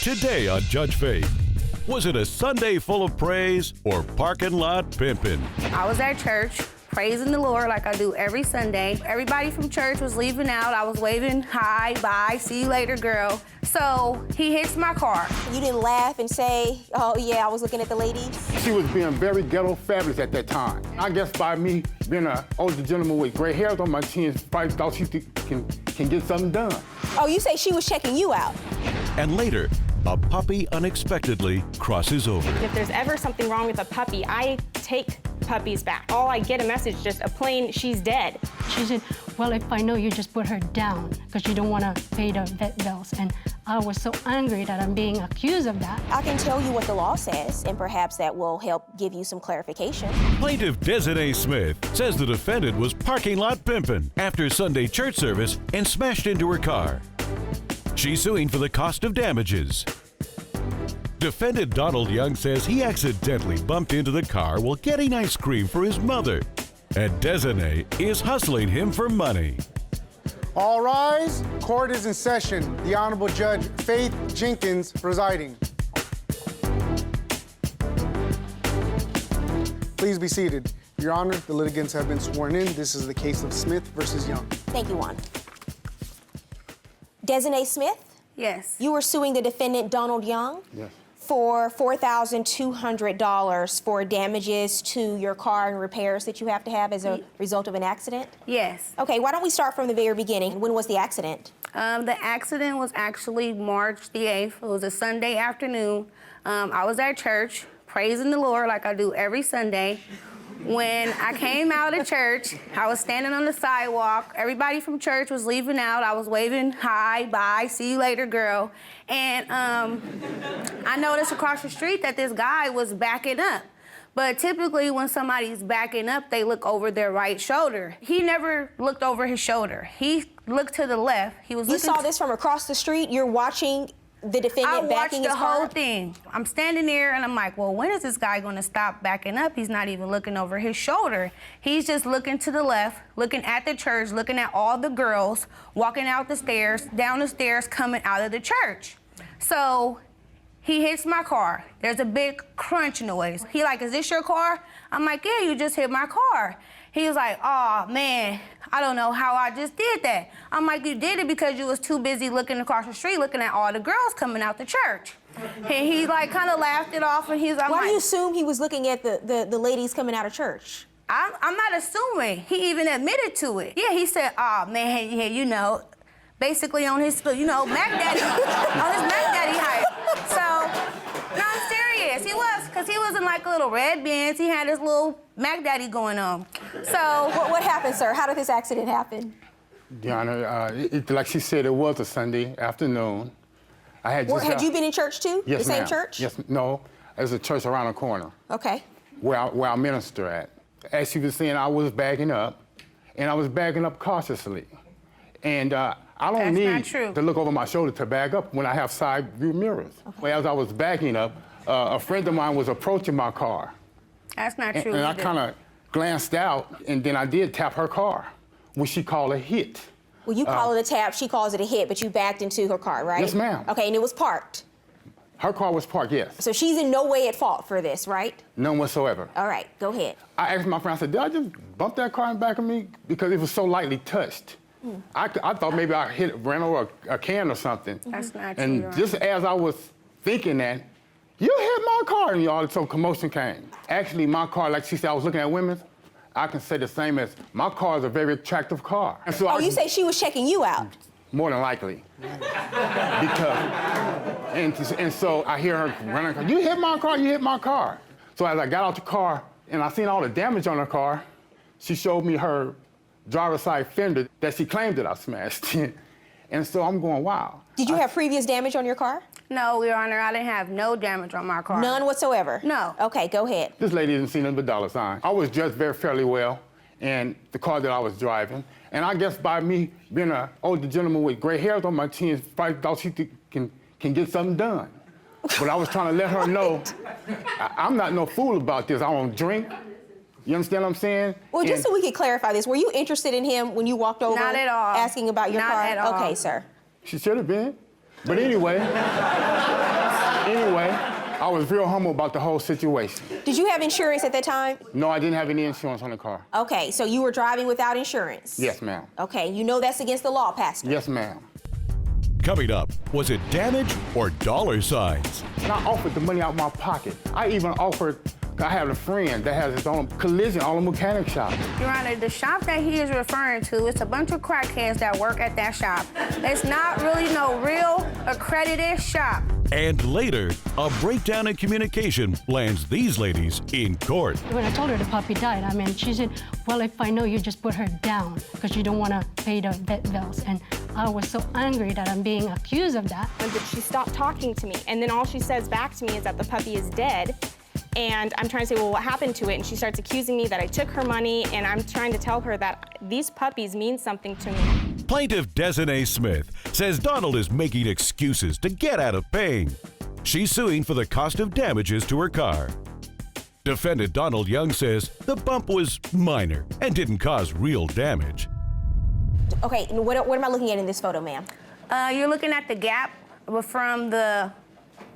Today on Judge Faith, was it a Sunday full of praise or parking lot pimping? I was at church praising the Lord like I do every Sunday. Everybody from church was leaving out. I was waving, hi, bye, see you later, girl. So he hits my car. You didn't laugh and say, oh yeah, I was looking at the ladies? She was being very ghetto fabulous at that time. I guess by me being an older gentleman with gray hairs on my chin, probably thought she can get something done. Oh, you say she was checking you out? And later, a puppy unexpectedly crosses over. If there's ever something wrong with a puppy, I take puppies back. All I get a message, just a plain, she's dead. She said, well, if I know you just put her down because you don't want to pay the vet bills. And I was so angry that I'm being accused of that. I can tell you what the law says, and perhaps that will help give you some clarification. Plaintiff Desiree Smith says the defendant was parking lot pimping after Sunday church service and smashed into her car. She's suing for the cost of damages. Defendant Donald Young says he accidentally bumped into the car while getting ice cream for his mother, and Desiree is hustling him for money. All rise. Court is in session. The Honorable Judge Faith Jenkins presiding. Please be seated. Your Honor, the litigants have been sworn in. This is the case of Smith versus Young. Thank you, Juan. Desiree Smith? Yes. You were suing the defendant, Donald Young? Yes. For $4,200 for damages to your car and repairs that you have to have as a result of an accident? Yes. Okay, why don't we start from the very beginning? When was the accident? The accident was actually March the 8th. It was a Sunday afternoon. I was at church praising the Lord like I do every Sunday. When I came out of church, I was standing on the sidewalk. Everybody from church was leaving out. I was waving, hi, bye, see you later, girl. And I noticed across the street that this guy was backing up. But typically when somebody's backing up, they look over their right shoulder. He never looked over his shoulder. He looked to the left. He was You saw this from across the street? You're watching the defendant backing his car? I watched the whole thing. I'm standing there and I'm like, well, when is this guy gonna stop backing up? He's not even looking over his shoulder. He's just looking to the left, looking at the church, looking at all the girls walking out the stairs, down the stairs, coming out of the church. So he hits my car. There's a big crunch noise. He like, is this your car? I'm like, yeah, you just hit my car. He was like, oh man, I don't know how I just did that. I'm like, you did it because you was too busy looking across the street, looking at all the girls coming out the church. And he like kind of laughed it off and he's like, why do you assume he was looking at the ladies coming out of church? I'm not assuming. He even admitted to it. Yeah, he said, oh man, yeah, you know, basically on his, you know, Mac Daddy, on his Mac Daddy hype. So, no, I'm serious. He was, because he was in like a little red Benz. He had his little Mac Daddy going on. So. What happened, sir? How did this accident happen? Your Honor, like she said, it was a Sunday afternoon. I had just Had you been in church too? Yes, the same ma'am. church? Yes, no. There's a church around the corner. Okay. Where I minister at. As she was saying, I was backing up, and I was backing up cautiously. And I don't need to look over my shoulder to back up when I have side view mirrors. Okay. Well, as I was backing up, a friend of mine was approaching my car. That's not true. And I kind of glanced out, and then I did tap her car, which she called a hit. Well, you call it a tap, she calls it a hit, but you backed into her car, right? Yes, ma'am. Okay, and it was parked? Her car was parked, yes. So she's in no way at fault for this, right? None whatsoever. All right, go ahead. I asked my friend, I said, did I just bump that car in back of me? Because it was so lightly touched. I thought maybe I ran over a can or something. That's not true. And just as I was thinking that, you hit my car, and all some commotion came. Actually, my car, like she said, I was looking at women. I can say the same as my car is a very attractive car. And so you say she was checking you out? More than likely. And so I hear her running, you hit my car, you hit my car. So as I got out the car and I seen all the damage on her car, she showed me her driver's side fender that she claimed that I smashed. And so I'm going, wow. Did you have previous damage on your car? No, Your Honor, I didn't have no damage on my car. None whatsoever? No. Okay, go ahead. This lady didn't see nothing but dollar signs. I was dressed fairly well in the car that I was driving. And I guess by me being an older gentleman with gray hairs on my chin, probably thought she can get something done. But I was trying to let her know, I'm not no fool about this. I don't drink. You understand what I'm saying? Well, just so we can clarify this, were you interested in him when you walked over? Not at all. Asking about your car? Not at all. Okay, sir. She should have been. But anyway. Anyway, I was real humble about the whole situation. Did you have insurance at that time? No, I didn't have any insurance on the car. Okay, so you were driving without insurance? Yes, ma'am. Okay, you know that's against the law, Pastor? Yes, ma'am. Coming up, was it damage or dollar signs? And I offered the money out of my pocket. I even offered, I have a friend that has his own collision auto mechanic shop. Your Honor, the shop that he is referring to, it's a bunch of crackheads that work at that shop. It's not really no real accredited shop. And later, a breakdown in communication lands these ladies in court. When I told her the puppy died, she said, well, if I know, you just put her down because you don't want to pay the vet bills. And I was so angry that I'm being accused of that. But she stopped talking to me, and then all she says back to me is that the puppy is dead. And I'm trying to say, well, what happened to it? And she starts accusing me that I took her money, and I'm trying to tell her that these puppies mean something to me. Plaintiff Desiree Smith says Donald is making excuses to get out of paying. She's suing for the cost of damages to her car. Defendant Donald Young says the bump was minor and didn't cause real damage. Okay, and what am I looking at in this photo, ma'am? You're looking at the gap from the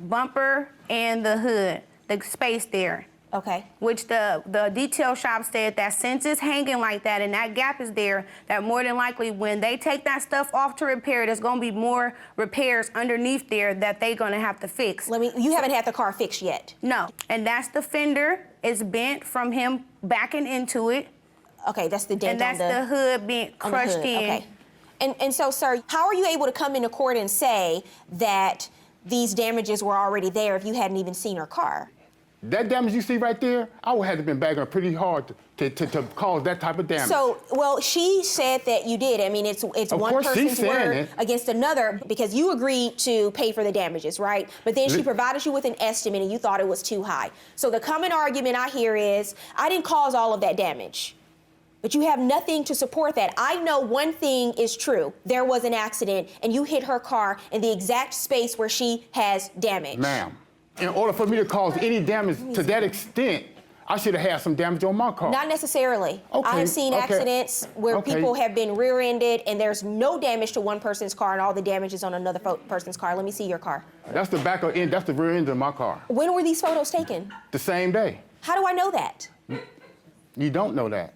bumper and the hood, the space there. Okay. Which the detail shop said that since it's hanging like that and that gap is there, that more than likely when they take that stuff off to repair, there's gonna be more repairs underneath there that they're gonna have to fix. You haven't had the car fixed yet? No, and that's the fender. It's bent from him backing into it. Okay, that's the dent and that's the hood being crushed in. Okay. And so, sir, how are you able to come into court and say that these damages were already there if you hadn't even seen her car? That damage you see right there, I would have been bagging her pretty hard to cause that type of damage. So, well, she said that you did. It's one person's word against another because you agreed to pay for the damages, right? But then she provided you with an estimate and you thought it was too high. So the common argument I hear is, I didn't cause all of that damage. But you have nothing to support that. I know one thing is true. There was an accident and you hit her car in the exact space where she has damage. Ma'am, in order for me to cause any damage to that extent, I should have had some damage on my car. Not necessarily. Okay, I have seen accidents where people have been rear-ended and there's no damage to one person's car and all the damage is on another person's car. Let me see your car. That's the back end, that's the rear end of my car. When were these photos taken? The same day. How do I know that? You don't know that.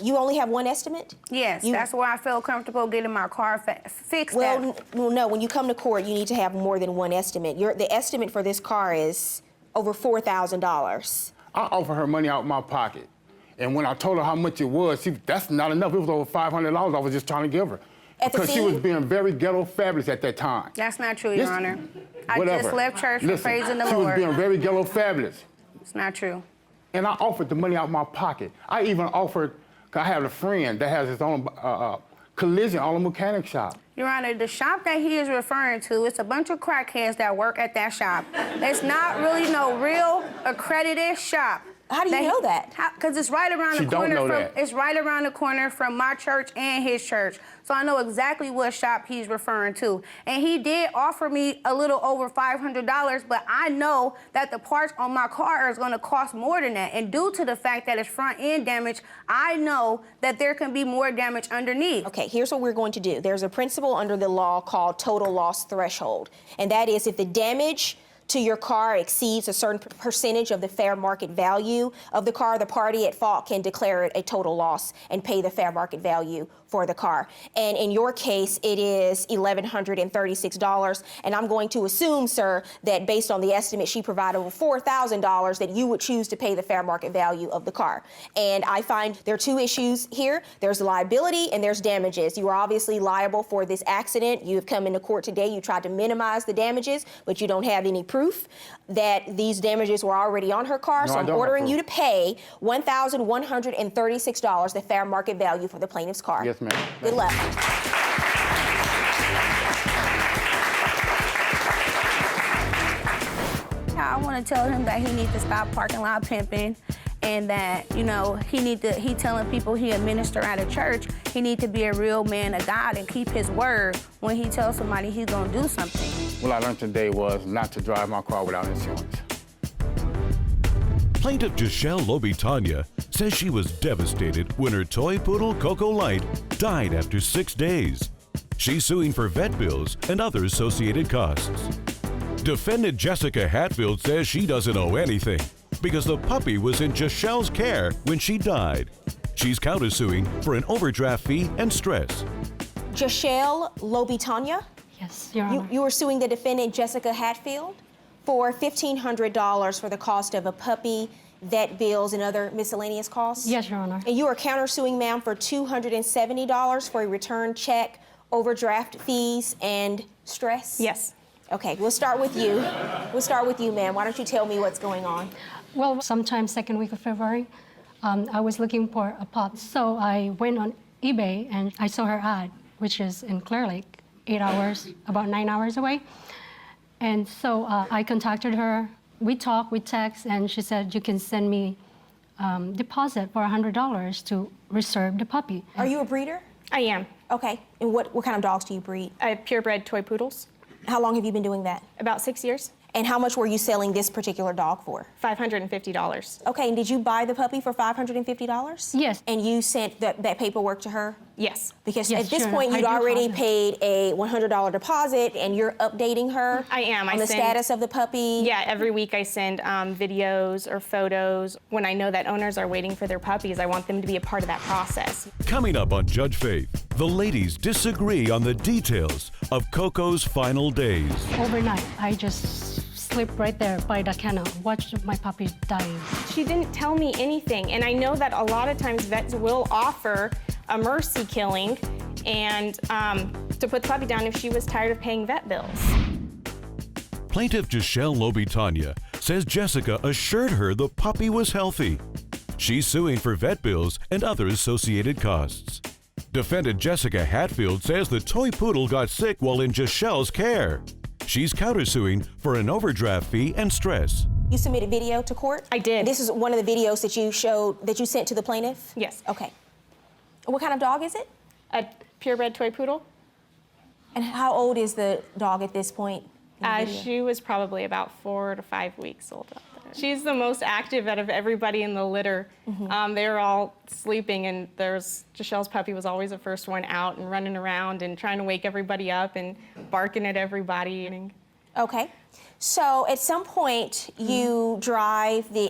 You only have one estimate? Yes, that's why I felt comfortable getting my car fixed. Well, no, when you come to court, you need to have more than one estimate. The estimate for this car is over $4,000. I offered her money out of my pocket. And when I told her how much it was, that's not enough. It was over $500 I was just trying to give her. Because she was being very ghetto fabulous at that time. That's not true, Your Honor. Whatever. I just left church for praising the Lord. She was being very ghetto fabulous. It's not true. And I offered the money out of my pocket. I even offered, I have a friend that has his own collision auto mechanic shop. Your Honor, the shop that he is referring to, it's a bunch of crackheads that work at that shop. It's not really no real accredited shop. How do you know that? Because it's right around the corner it's right around the corner from my church and his church. So I know exactly what shop he's referring to. And he did offer me a little over $500, but I know that the parts on my car is gonna cost more than that. And due to the fact that it's front end damage, I know that there can be more damage underneath. Okay, here's what we're going to do. There's a principle under the law called total loss threshold. And that is if the damage to your car exceeds a certain percentage of the fair market value of the car, the party at fault can declare it a total loss and pay the fair market value for the car. And in your case, it is $1,136. And I'm going to assume, sir, that based on the estimate she provided of $4,000, that you would choose to pay the fair market value of the car. And I find there are two issues here. There's liability and there's damages. You are obviously liable for this accident. You have come into court today. You tried to minimize the damages, but you don't have any proof that these damages were already on her car. So I'm ordering you to pay $1,136, the fair market value for the plaintiff's car. Yes, ma'am. Good luck. I want to tell him that he needs to stop parking lot pimping and that, he telling people he a minister at a church. He need to be a real man of God and keep his word when he tells somebody he's going to do something. What I learned today was not to drive my car without insurance. Plaintiff Giselle Lobitanya says she was devastated when her toy poodle Coco Light died after 6 days. She's suing for vet bills and other associated costs. Defendant Jessica Hatfield says she doesn't owe anything because the puppy was in Jachelle's care when she died. She's countersuing for an overdraft fee and stress. Jachelle Lobitanya, Yes, Your Honor. you were suing the defendant Jessica Hatfield for $1,500 for the cost of a puppy, vet bills, and other miscellaneous costs? Yes, Your Honor. And you are countersuing, ma'am, for $270 for a return check, overdraft fees, and stress? Yes. Okay, we'll start with you. We'll start with you, ma'am. Why don't you tell me what's going on? Well, sometime second week of February, I was looking for a pup. So I went on eBay and I saw her ad, which is in Clear Lake, 8 hours, about 9 hours away. And so I contacted her. We talked, we text, and she said, you can send me deposit for $100 to reserve the puppy. Are you a breeder? I am. Okay, and what kind of dogs do you breed? I have purebred toy poodles. How long have you been doing that? About 6 years. And how much were you selling this particular dog for? $550. Okay, and did you buy the puppy for $550? Yes. And you sent that paperwork to her? Yes. Because Yes, at this sure. point, I you'd do already have it. paid a $100 deposit, and you're updating her I am. on I the send- status of the puppy? Yeah, every week I send videos or photos. When I know that owners are waiting for their puppies, I want them to be a part of that process. Coming up on Judge Faith, the ladies disagree on the details of Coco's final days. Overnight, I just slept right there by the kennel, watched my puppy dying. She didn't tell me anything, and I know that a lot of times vets will offer a mercy killing and to put the puppy down if she was tired of paying vet bills. Plaintiff Jachelle Lobitanya says Jessica assured her the puppy was healthy. She's suing for vet bills and other associated costs. Defendant Jessica Hatfield says the toy poodle got sick while in Jachelle's care. She's countersuing for an overdraft fee and stress. You submitted video to court? I did. And this is one of the videos that you showed, that you sent to the plaintiff? Yes. Okay. What kind of dog is it? A purebred toy poodle. And how old is the dog at this point? in the video? She was probably about 4 to 5 weeks old out there. She's the most active out of everybody in the litter. They were all sleeping, and Jachelle's puppy was always the first one out and running around and trying to wake everybody up and barking at everybody. Okay. So at some point, you drive the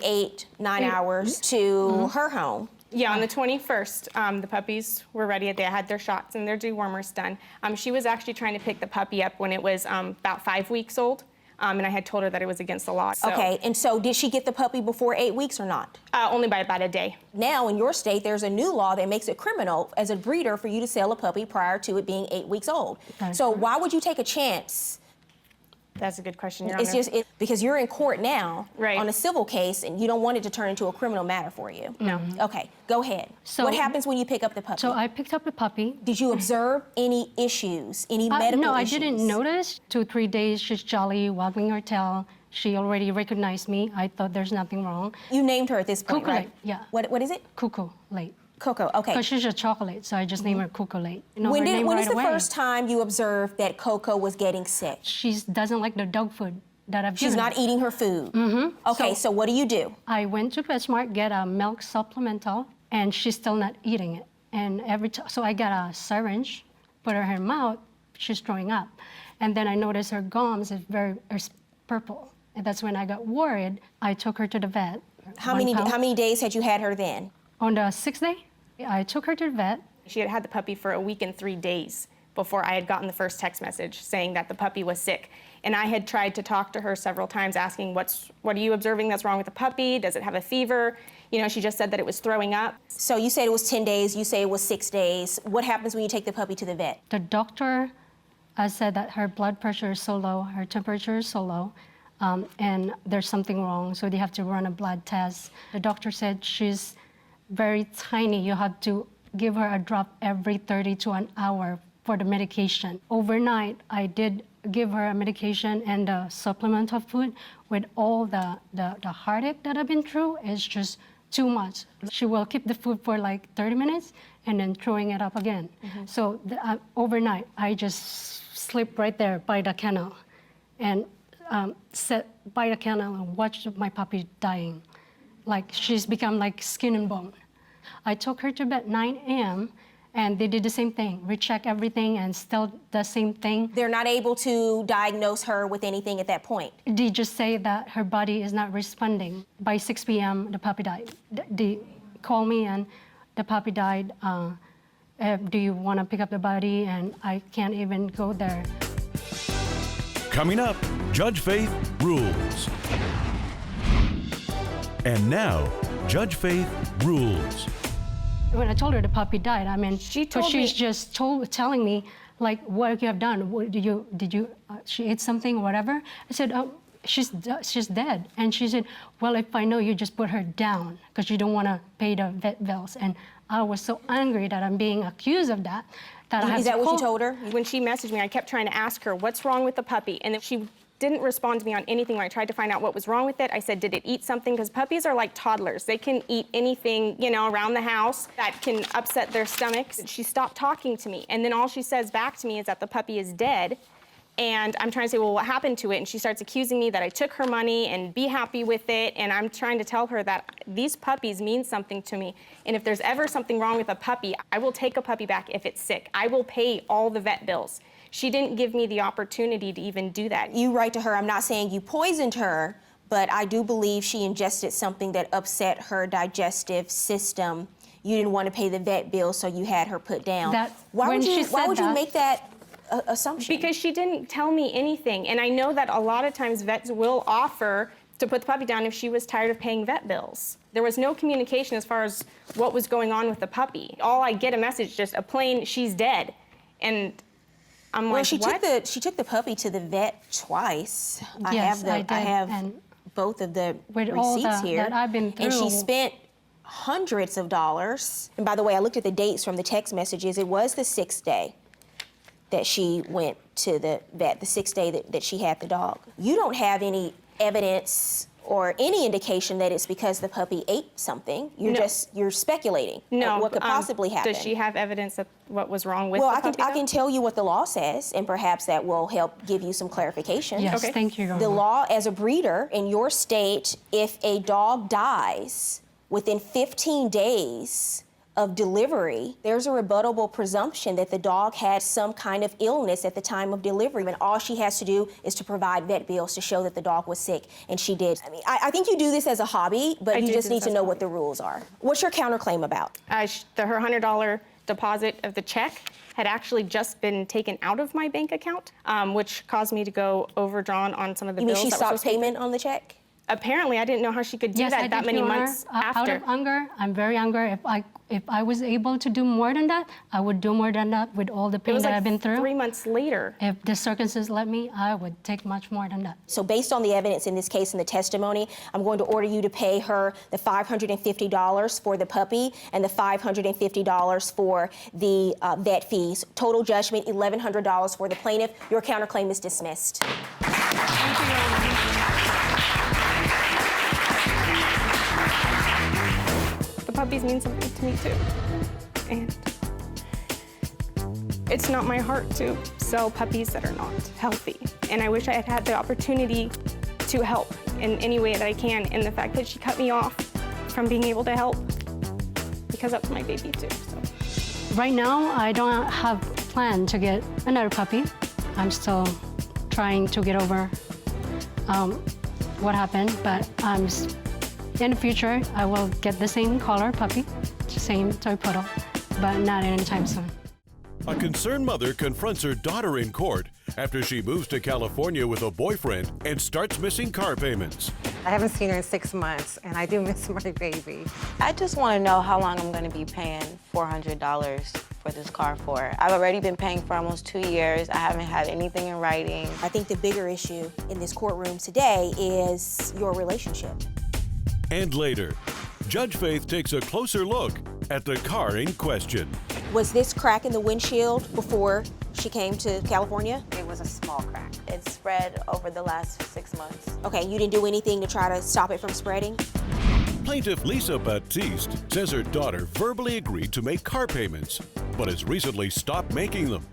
8-9 hours to her home. Yeah, on the 21st, the puppies were ready. They had their shots and their dewormers done. She was actually trying to pick the puppy up when it was about 5 weeks old, and I had told her that it was against the law. So, Okay, and so did she get the puppy before 8 weeks or not? only by about a day. Now, in your state, there's a new law that makes it criminal as a breeder for you to sell a puppy prior to it being 8 weeks old. That's So correct. why would you take a chance? That's a good question, Your It's Honor. just because you're in court now Right. on a civil case, and you don't want it to turn into a criminal matter for you. No. Okay, go ahead. So- what happens when you pick up the puppy? So I picked up the puppy. Did you observe any issues, any medical No, I issues? didn't notice. 2-3 days, she's jolly, wagging her tail. She already recognized me. I thought there's nothing wrong. You named her at this point, Cuckoo right? Late, yeah. What is it? Cuckoo Late. Coco, okay. Because she's a chocolate, so I just named her Cuckoo Late. You know When her name is right the away. first time you observed that Coco was getting sick? She doesn't like the dog food that I've She's given not her. eating her food. Okay, so what do? I went to PetSmart, get a milk supplemental, and she's still not eating it. And so I got a syringe, put her in her mouth, she's throwing up. And then I noticed her gums is purple. And that's when I got worried. I took her to the vet. How many days had you had her then? On the 6th day, I took her to the vet. She had had the puppy for a week and 3 days before I had gotten the first text message saying that the puppy was sick. And I had tried to talk to her several times asking, what are you observing that's wrong with the puppy? Does it have a fever? You know, she just said that it was throwing up. So you said it was 10 days, you say it was 6 days. What happens when you take the puppy to the vet? The doctor said that her blood pressure is so low, her temperature is so low, and there's something wrong, so they have to run a blood test. The doctor said she's very tiny. You have to give her a drop every 30 to an hour for the medication. Overnight, I did give her a medication and a supplemental food. With all the heartache that I've been through, it's just too much. She will keep the food for like 30 minutes and then throwing it up again. So overnight, I just sleep right there by the kennel and sit by the kennel and watch my puppy dying. Like she's become like skin and bone. I took her to bed 9 a.m. And they did the same thing, recheck everything and still the same thing. They're not able to diagnose her with anything at that point. They just say that her body is not responding. By 6 p.m., the puppy died. They called me and the puppy died. Do you want to pick up the body? And I can't even go there. Coming up, Judge Faith rules. And now, Judge Faith rules. When I told her the puppy died, I mean, She told she's me- just telling me, like, what you have done. What, did you, she ate something, whatever? I said, oh, she's dead. And she said, well, if I know, you just put her down because you don't want to pay the vet bills. And I was so angry that I'm being accused of that. I had Is that to what you call. told her? When she messaged me, I kept trying to ask her, what's wrong with the puppy? And if she didn't respond to me on anything when I tried to find out what was wrong with it, I said, did it eat something? Because puppies are like toddlers. They can eat anything, you know, around the house that can upset their stomachs. She stopped talking to me. And then all she says back to me is that the puppy is dead. And I'm trying to say, well, what happened to it? And she starts accusing me that I took her money and be happy with it. And I'm trying to tell her that these puppies mean something to me. And if there's ever something wrong with a puppy, I will take a puppy back if it's sick. I will pay all the vet bills. She didn't give me the opportunity to even do that. You write to her, I'm not saying you poisoned her, but I do believe she ingested something that upset her digestive system. You didn't want to pay the vet bill, so you had her put down. Why would you make that assumption? Because she didn't tell me anything. And I know that a lot of times vets will offer to put the puppy down if she was tired of paying vet bills. There was no communication as far as what was going on with the puppy. All I get a message, just a plain, she's dead. And I'm Well, like, she what? took the puppy to the vet twice. Yes, I did, have and both of the with all receipts here. that I've been And she through. spent hundreds of dollars. And by the way, I looked at the dates from the text messages. It was the 6th day that she went to the vet, the 6th day that she had the dog. You don't have any evidence or any indication that it's because the puppy ate something. You're speculating No. what could possibly happen. Does she have evidence of what was wrong with Well, the I puppy? can tell you what the law says, and perhaps that will help give you some clarification. Yes, Okay. thank you, Your The Honor. law, as a breeder in your state, if a dog dies within 15 days of delivery, there's a rebuttable presumption that the dog had some kind of illness at the time of delivery, and all she has to do is to provide vet bills to show that the dog was sick, and she did. I mean, I think you do this as a hobby, but I you do just do need this to as know a what the rules are. What's your counterclaim about? Her $100 deposit of the check had actually just been taken out of my bank account, which caused me to go overdrawn on some of the You mean bills. she that were stopped supposed to be payment on the check? Apparently, I didn't know how she could do Yes, I that did, many Your Honor. months after. Out of anger, I'm very angry. If I was able to do more than that, I would do more than that with all the It pain was that like I've been through. 3 months later. If the circumstances let me, I would take much more than that. So based on the evidence in this case and the testimony, I'm going to order you to pay her the $550 for the puppy and the $550 for the vet fees. Total judgment, $1,100 for the plaintiff. Your counterclaim is dismissed. The puppies mean something to me too. And it's not my heart to sell puppies that are not healthy. And I wish I had had the opportunity to help in any way that I can. And the fact that she cut me off from being able to help, because that's my baby too. So. Right now, I don't have plan to get another puppy. I'm still trying to get over what happened, but in the future, I will get the same color puppy, same toy poodle, but not anytime soon. A concerned mother confronts her daughter in court after she moves to California with a boyfriend and starts missing car payments. I haven't seen her in 6 months, and I do miss my baby. I just want to know how long I'm going to be paying $400 for this car for. I've already been paying for almost 2 years. I haven't had anything in writing. I think the bigger issue in this courtroom today is your relationship. And later, Judge Faith takes a closer look at the car in question. Was this crack in the windshield before she came to California? It was a small crack. It's spread over the last 6 months. Okay, you didn't do anything to try to stop it from spreading? Plaintiff Lisa Baptiste says her daughter verbally agreed to make car payments, but has recently stopped making them.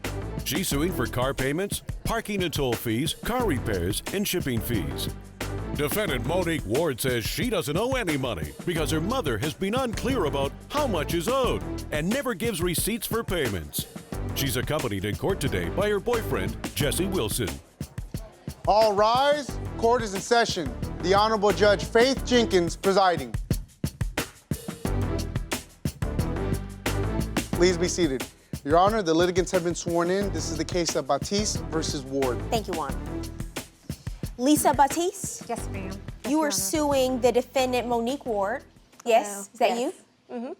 She's suing for car payments, parking and toll fees, car repairs, and shipping fees. Defendant Monique Ward says she doesn't owe any money because her mother has been unclear about how much is owed and never gives receipts for payments. She's accompanied in court today by her boyfriend, Jesse Wilson. All rise. Court is in session. The Honorable Judge Faith Jenkins presiding. Please be seated. Your Honor, the litigants have been sworn in. This is the case of Batiste versus Ward. Thank you, Juan. Lisa Batiste, Yes, ma'am. Yes, you Your are Honor. suing the defendant Monique Ward. Yes, is that Yes. you? Mm-hmm.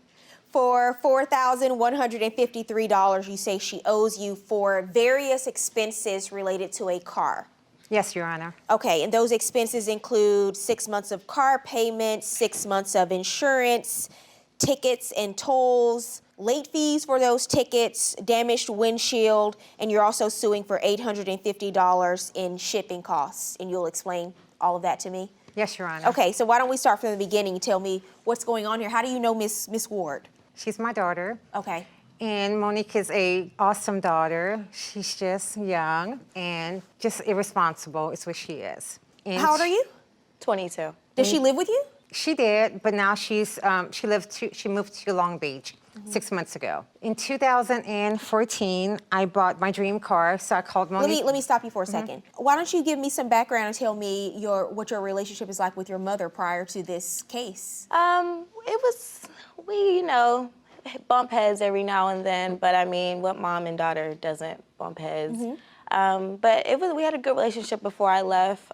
For $4,153 you say she owes you for various expenses related to a car. Yes, Your Honor. Okay, and those expenses include 6 months of car payments, 6 months of insurance, tickets and tolls, late fees for those tickets, damaged windshield, and you're also suing for $850 in shipping costs. And you'll explain all of that to me? Yes, Your Honor. Okay, so why don't we start from the beginning and tell me what's going on here? How do you know Miss Ward? She's my daughter. Okay. And Monique is an awesome daughter. She's just young and just irresponsible is what she is. And How old are you? 22. Does she live with you? She did, but now she moved to Long Beach 6 months ago. In 2014, I bought my dream car, so I called Monique. Let me stop you for a second. Why don't you give me some background and tell me what your relationship is like with your mother prior to this case? We bump heads every now and then, but I mean, what mom and daughter doesn't bump heads? But we had a good relationship before I left.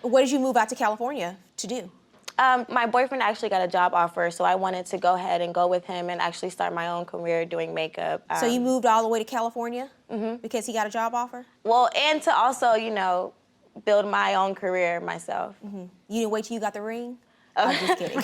What did you move out to California to do? My boyfriend actually got a job offer, so I wanted to go ahead and go with him and actually start my own career doing makeup. So you moved all the way to California because he got a job offer? Well, and to also, build my own career myself. You didn't wait till you got the ring? I'm just kidding.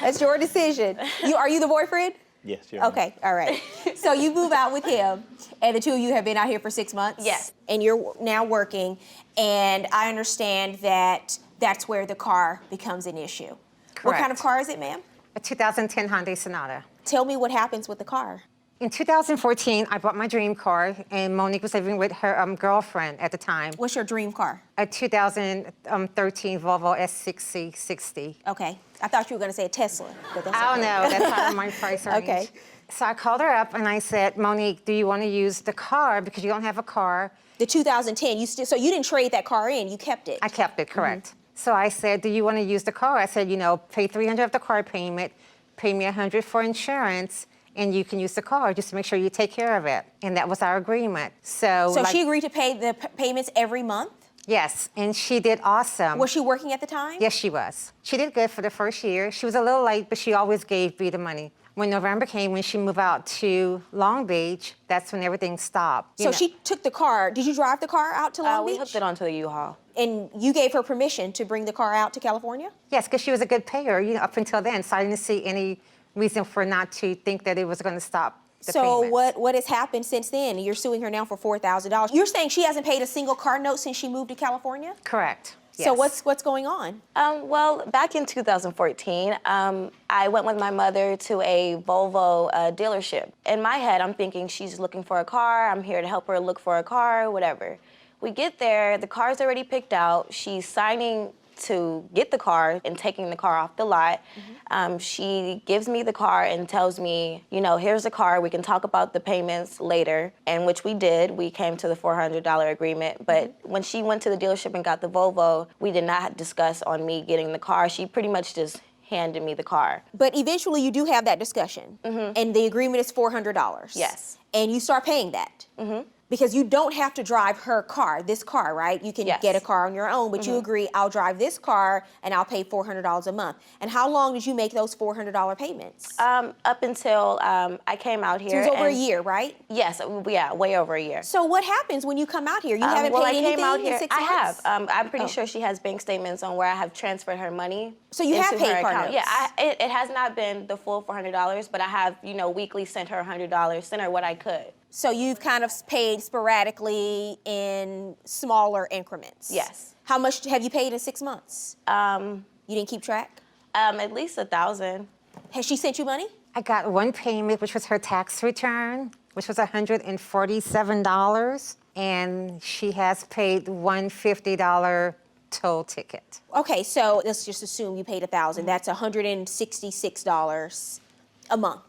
That's your decision. Are you the boyfriend? Yes, Your Honor. Okay, all right. So you move out with him, and the two of you have been out here for 6 months? Yes. And you're now working, and I understand that that's where the car becomes an issue. What kind of car is it, ma'am? A 2010 Hyundai Sonata. Tell me what happens with the car. In 2014, I bought my dream car, and Monique was living with her girlfriend at the time. What's your dream car? A 2013 Volvo S6060. Okay. I thought you were going to say a Tesla, but that's I don't okay. know. That's out of my price range. Okay. So I called her up and I said, Monique, do you want to use the car because you don't have a car? The 2010, so you didn't trade that car in, you kept it? I kept it, correct. So I said, do you want to use the car? I said, pay $300 of the car payment, pay me $100 for insurance, and you can use the car. Just make sure you take care of it. And that was our agreement. So she agreed to pay the payments every month? Yes, and she did awesome. Was she working at the time? Yes, she was. She did good for the first year. She was a little late, but she always gave me the money. When November came, when she moved out to Long Beach, that's when everything stopped. So she took the car. Did you drive the car out to Long Beach? We hooked it onto the U-Haul. And you gave her permission to bring the car out to California? Yes, because she was a good payer, up until then. So I didn't see any reason for not to think that it was going to stop the payments. What has happened since then? You're suing her now for $4,000. You're saying she hasn't paid a single car note since she moved to California? Correct. So Yes. what's going on? Well, back in 2014, I went with my mother to a Volvo dealership. In my head, I'm thinking she's looking for a car. I'm here to help her look for a car, whatever. We get there, the car's already picked out. She's signing to get the car and taking the car off the lot. She gives me the car and tells me, here's the car. We can talk about the payments later, and which we did. We came to the $400 agreement. But when she went to the dealership and got the Volvo, we did not discuss on me getting the car. She pretty much just handed me the car. But eventually you do have that discussion, and the agreement is $400. Yes. And you start paying that. Because you don't have to drive her car, this car, right? You can get a car on your own, but you agree, I'll drive this car and I'll pay $400 a month. And how long did you make those $400 payments? Up until I came out here. So it was over a year, right? Yes, yeah, way over a year. So what happens when you come out here? You haven't paid anything in 6 months? I have. I'm pretty sure she has bank statements on where I have transferred her money. So you have into paid her car account. notes? Yeah, it has not been the full $400, but I have, weekly sent her $100, sent her what I could. So you've kind of paid sporadically in smaller increments? Yes. How much have you paid in 6 months? You didn't keep track? At least $1,000. Has she sent you money? I got one payment, which was her tax return. which was $147, and she has paid $150 toll ticket. Okay, so let's just assume you paid $1,000. That's $166 a month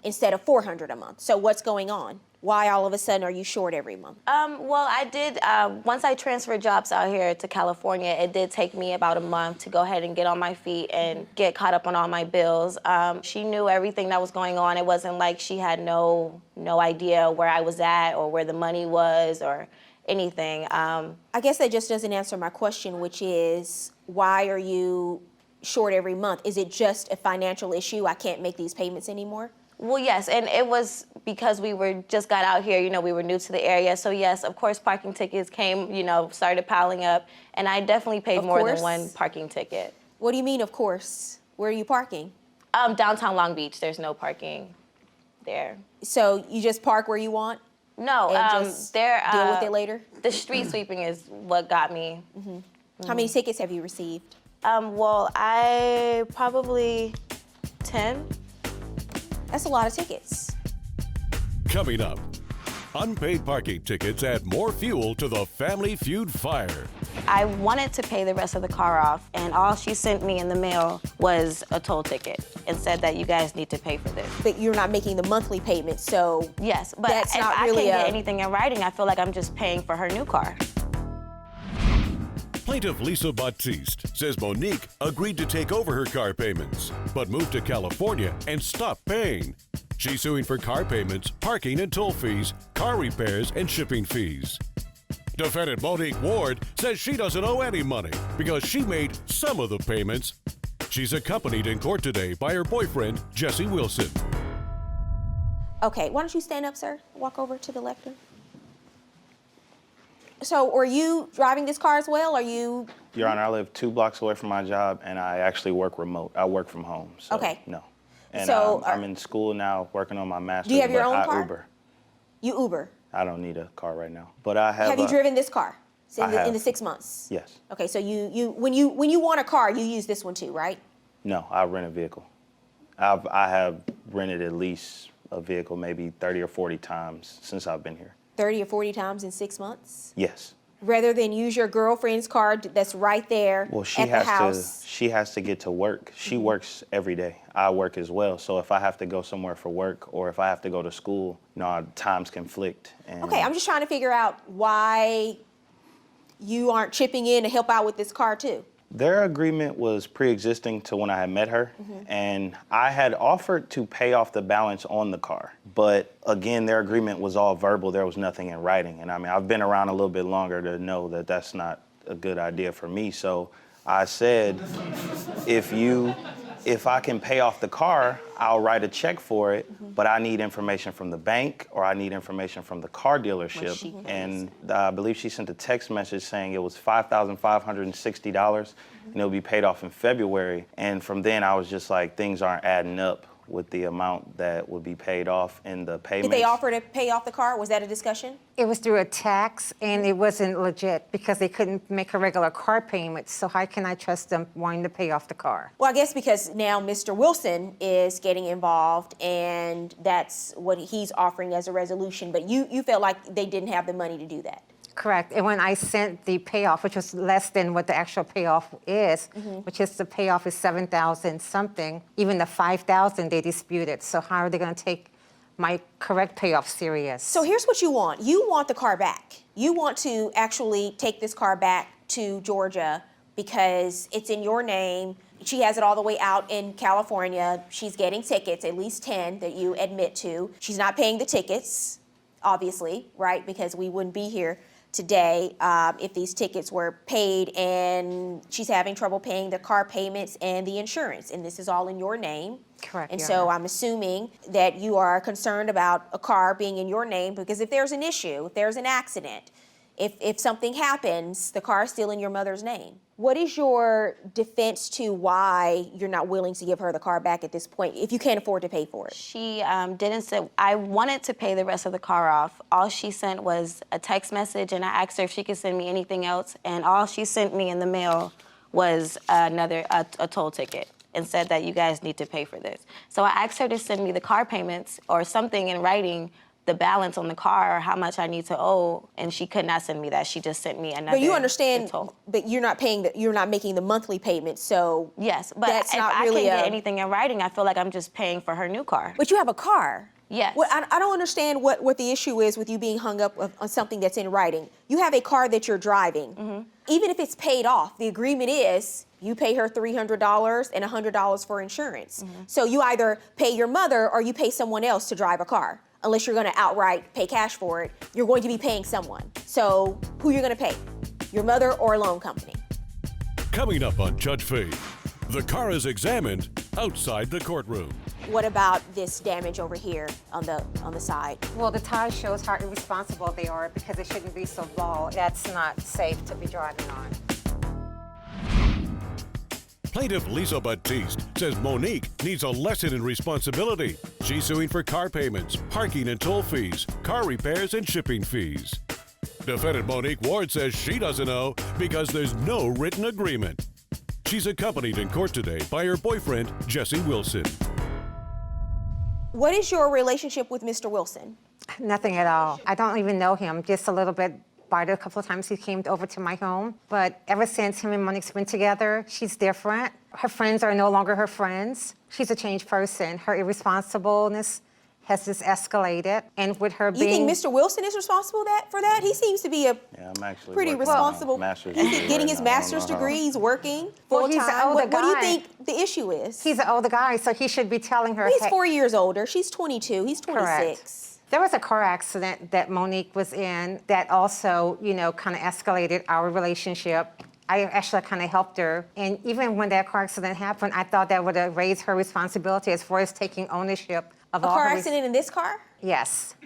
instead of $400 a month. So what's going on? Why all of a sudden are you short every month? Well, I did, once I transferred jobs out here to California, it did take me about a month to go ahead and get on my feet and get caught up on all my bills. She knew everything that was going on. It wasn't like she had no idea where I was at or where the money was or anything. I guess that just doesn't answer my question, which is, why are you short every month? Is it just a financial issue? I can't make these payments anymore? Well, yes, and it was because we just got out here, we were new to the area. So yes, of course, parking tickets came, started piling up, and I definitely paid more than one parking ticket. What do you mean, of course? Where are you parking? Downtown Long Beach, there's no parking there. So you just park where you want? No, And just deal with it later? The street sweeping is what got me. How many tickets have you received? Well, I probably 10. That's a lot of tickets. Coming up, unpaid parking tickets add more fuel to the Family Feud fire. I wanted to pay the rest of the car off, and all she sent me in the mail was a toll ticket and said that you guys need to pay for this. But you're not making the monthly payment, so yes, but that's if not I really can't get anything in writing, I feel like I'm just paying for her new car. Plaintiff Lisa Batiste says Monique agreed to take over her car payments, but moved to California and stopped paying. She's suing for car payments, parking and toll fees, car repairs, and shipping fees. Defendant Monique Ward says she doesn't owe any money because she made some of the payments. She's accompanied in court today by her boyfriend, Jesse Wilson. Okay, why don't you stand up, sir? Walk over to the lectern. So are you driving this car as well? Are you? Your Honor, I live 2 blocks away from my job, and I actually work remote. I work from home, so okay. No. And so I'm in school now, working on my master's. Do you have your own car? Uber. You Uber? I don't need a car right now, but I have. Have you driven this car in the 6 months? Yes. Okay, so when you want a car, you use this one too, right? No, I rent a vehicle. I have rented at least a vehicle maybe 30 or 40 times since I've been here. 30 or 40 times in 6 months? Yes. Rather than use your girlfriend's car that's right there at the house? She has to get to work. She works every day. I work as well. So if I have to go somewhere for work or if I have to go to school, our times conflict. Okay, I'm just trying to figure out why you aren't chipping in to help out with this car too. Their agreement was pre-existing to when I had met her, and I had offered to pay off the balance on the car. But again, their agreement was all verbal. There was nothing in writing. And I mean, I've been around a little bit longer to know that that's not a good idea for me. So I said, if I can pay off the car, I'll write a check for it, but I need information from the bank or I need information from the car dealership. And I believe she sent a text message saying it was $5,560 and it'll be paid off in February. And from then I was just like, things aren't adding up with the amount that would be paid off in the payments. Did they offer to pay off the car? Was that a discussion? It was through a tax, and it wasn't legit because they couldn't make a regular car payment. So how can I trust them wanting to pay off the car? Well, I guess because now Mr. Wilson is getting involved, and that's what he's offering as a resolution. But you felt like they didn't have the money to do that. Correct. And when I sent the payoff, which was less than what the actual payoff is, which is the payoff is $7,000 something, even the $5,000 they disputed. So how are they going to take my correct payoff serious? So here's what you want. You want the car back. You want to actually take this car back to Georgia because it's in your name. She has it all the way out in California. She's getting tickets, at least 10 that you admit to. She's not paying the tickets, obviously, right? Because we wouldn't be here today if these tickets were paid, and she's having trouble paying the car payments and the insurance, and this is all in your name. Correct. And so I'm assuming that you are concerned about a car being in your name because if there's an issue, if there's an accident, if something happens, the car is still in your mother's name. What is your defense to why you're not willing to give her the car back at this point if you can't afford to pay for it? She didn't say, I wanted to pay the rest of the car off. All she sent was a text message, and I asked her if she could send me anything else, and all she sent me in the mail was a toll ticket and said that you guys need to pay for this. So I asked her to send me the car payments or something in writing, the balance on the car or how much I need to owe, and she could not send me that. She just sent me another. But you understand, total. but you're not paying, you're not making the monthly payment, so Yes, but that's if not I really can't get anything in writing, I feel like I'm just paying for her new car. But you have a car. Yes. Well, I don't understand what the issue is with you being hung up on something that's in writing. You have a car that you're driving. Even if it's paid off, the agreement is you pay her $300 and $100 for insurance. So you either pay your mother or you pay someone else to drive a car. Unless you're gonna outright pay cash for it, you're going to be paying someone. So who you're gonna pay? Your mother or a loan company? Coming up on Judge Faith, the car is examined outside the courtroom. What about this damage over here on the side? Well, the tie shows how irresponsible they are because it shouldn't be so bald. That's not safe to be driving on. Plaintiff Lisa Batiste says Monique needs a lesson in responsibility. She's suing for car payments, parking and toll fees, car repairs and shipping fees. Defendant Monique Ward says she doesn't know because there's no written agreement. She's accompanied in court today by her boyfriend, Jesse Wilson. What is your relationship with Mr. Wilson? Nothing at all. I don't even know him, just a little bit. A couple of times he came over to my home, but ever since him and Monique's been together, she's different. Her friends are no longer her friends. She's a changed person. Her irresponsibleness has just escalated, and with her being... You think Mr. Wilson is responsible for that? He seems to be a I'm actually pretty working on responsible. master's He's degree getting right his now. I don't master's know how. degree. He's working Well, full he's an time. older What do you guy. think the issue is? He's an older guy, so he should be telling her... He's hey, 4 years older. She's 22. He's 26. Correct. There was a car accident that Monique was in that also, kind of escalated our relationship. I actually kind of helped her. And even when that car accident happened, I thought that would have raised her responsibility as far as taking ownership of A all car her... accident in this car? Yes,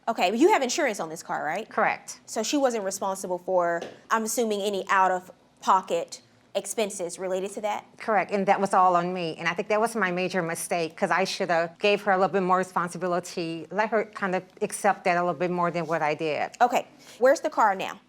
Okay, but you have insurance on this car, right? correct. So she wasn't responsible for, I'm assuming, any out-of-pocket expenses related to that? Correct, and that was all on me. And I think that was my major mistake because I should have gave her a little bit more responsibility, let her kind of accept that a little bit more than what I did. Okay, where's the car now?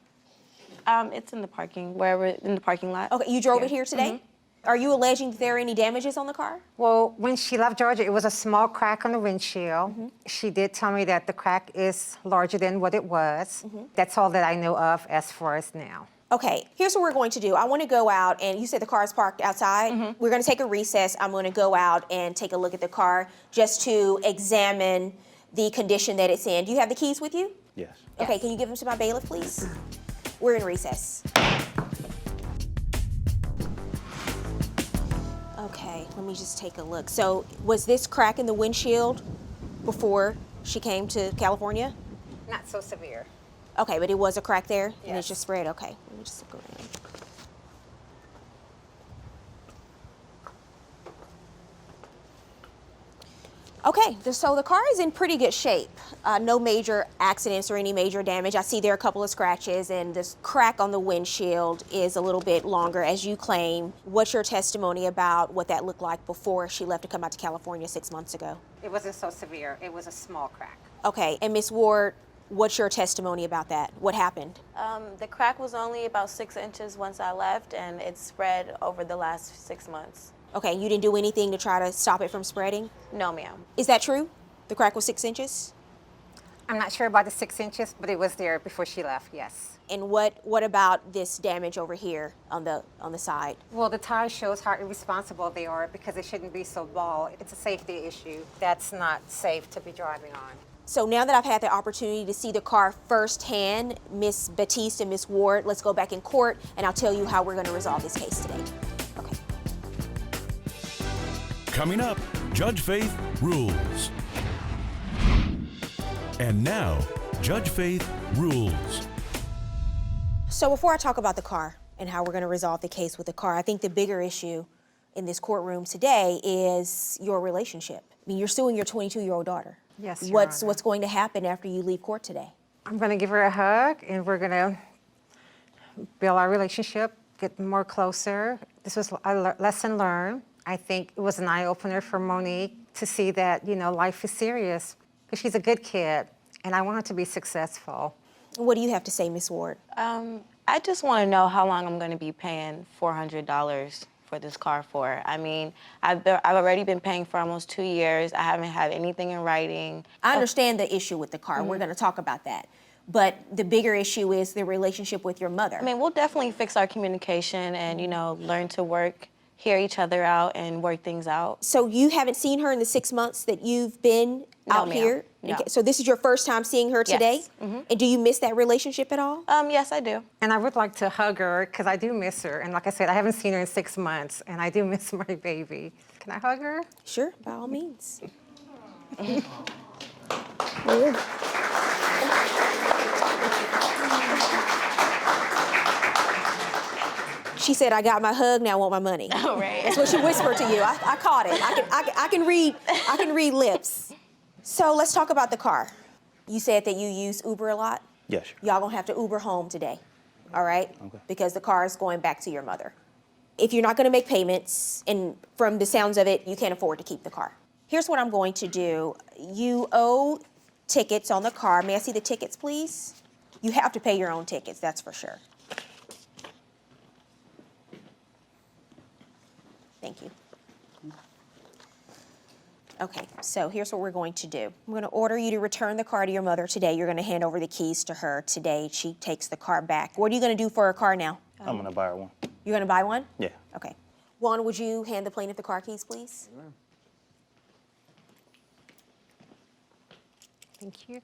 It's in the parking lot. Okay, you drove it here today? Are you alleging that there are any damages on the car? Well, when she left Georgia, it was a small crack on the windshield. She did tell me that the crack is larger than what it was. That's all that I know of as far as now. Okay, here's what we're going to do. I want to go out, and you said the car is parked outside. We're going to take a recess. I'm going to go out and take a look at the car just to examine the condition that it's in. Do you have the keys with you? Yes. Okay, can you give them to my bailiff, please? We're in recess. Okay, let me just take a look. So, was this crack in the windshield before she came to California? Not so severe. Okay, but it was a crack there, and Yes. it's just spread. Okay, let me just look around. Okay, so the car is in pretty good shape. No major accidents or any major damage. I see there are a couple of scratches, and this crack on the windshield is a little bit longer, as you claim. What's your testimony about what that looked like before she left to come out to California 6 months ago? It wasn't so severe. It was a small crack. Okay, and Miss Ward, what's your testimony about that? What happened? The crack was only about 6 inches once I left, and it spread over the last 6 months. Okay, you didn't do anything to try to stop it from spreading? No, ma'am. Is that true? The crack was 6 inches? I'm not sure about the 6 inches, but it was there before she left, yes. And what about this damage over here on the side? Well, the tie shows how irresponsible they are because it shouldn't be so bald. It's a safety issue. That's not safe to be driving on. So now that I've had the opportunity to see the car firsthand, Miss Batiste and Miss Ward, let's go back in court and I'll tell you how we're going to resolve this case today. Okay. Coming up, Judge Faith rules. And now, Judge Faith rules. So before I talk about the car and how we're going to resolve the case with the car, I think the bigger issue in this courtroom today is your relationship. I mean, you're suing your 22-year-old daughter. Yes, Your What's Honor. going to happen after you leave court today? I'm going to give her a hug, and we're going to build our relationship, get more closer. This was a lesson learned. I think it was an eye-opener for Monique to see that, life is serious. Because she's a good kid, and I want her to be successful. What do you have to say, Miss Ward? I just want to know how long I'm going to be paying $400 for this car for. I mean, I've already been paying for almost 2 years. I haven't had anything in writing. I understand the issue with the car. We're going to talk about that. But the bigger issue is the relationship with your mother. I mean, we'll definitely fix our communication and, you know, learn to hear each other out and work things out. So you haven't seen her in the 6 months that you've been out here? No. Okay, so this is your first time seeing her today? Yes. Mm-hmm. And do you miss that relationship at all? Yes, I do. And I would like to hug her because I do miss her. And like I said, I haven't seen her in 6 months, and I do miss my baby. Can I hug her? Sure, by all means. She said, "I got my hug, now I want my money." Oh, right. That's what she whispered to you. I caught it. I can read lips. So let's talk about the car. You said that you use Uber a lot? Yes. Y'all gonna have to Uber home today, all right? Okay. Because the car is going back to your mother. If you're not gonna make payments, and from the sounds of it, you can't afford to keep the car. Here's what I'm going to do. You owe tickets on the car. May I see the tickets, please? You have to pay your own tickets, that's for sure. Thank you. Okay, so here's what we're going to do. I'm going to order you to return the car to your mother today. You're going to hand over the keys to her today. She takes the car back. What are you going to do for her car now? I'm going to buy her one. You're going to buy one? Yeah. Okay. Juan, would you hand the plaintiff the car keys, please? Thank you.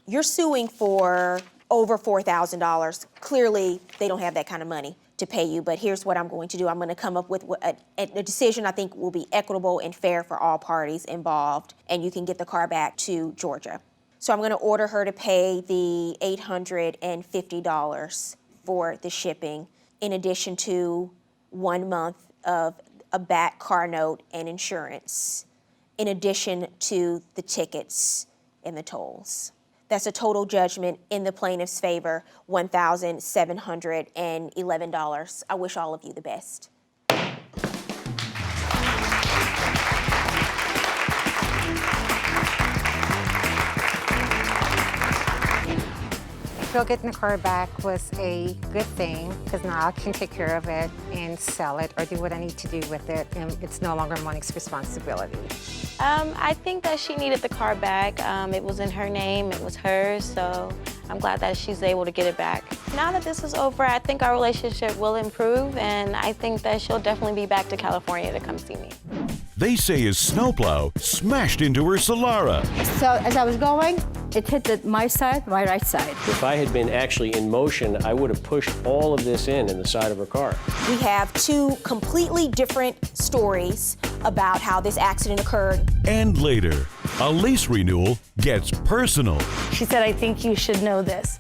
You're suing for over $4,000. Clearly, they don't have that kind of money to pay you, but here's what I'm going to do. I'm going to come up with a decision I think will be equitable and fair for all parties involved, and you can get the car back to Georgia. So I'm going to order her to pay the $850 for the shipping, in addition to 1 month of a back car note and insurance, in addition to the tickets and the tolls. That's a total judgment in the plaintiff's favor, $1,711. I wish all of you the best. I feel getting the car back was a good thing because now I can take care of it and sell it or do what I need to do with it, and it's no longer Monique's responsibility. I think that she needed the car back. It was in her name, it was hers, so I'm glad that she's able to get it back. Now that this is over, I think our relationship will improve, and I think that she'll definitely be back to California to come see me. They say his snowplow smashed into her Solara. So as I was going, it hit my side, my right side. If I had been actually in motion, I would have pushed all of this in the side of her car. We have two completely different stories about how this accident occurred. And later, a lease renewal gets personal. She said, "I think you should know this, ...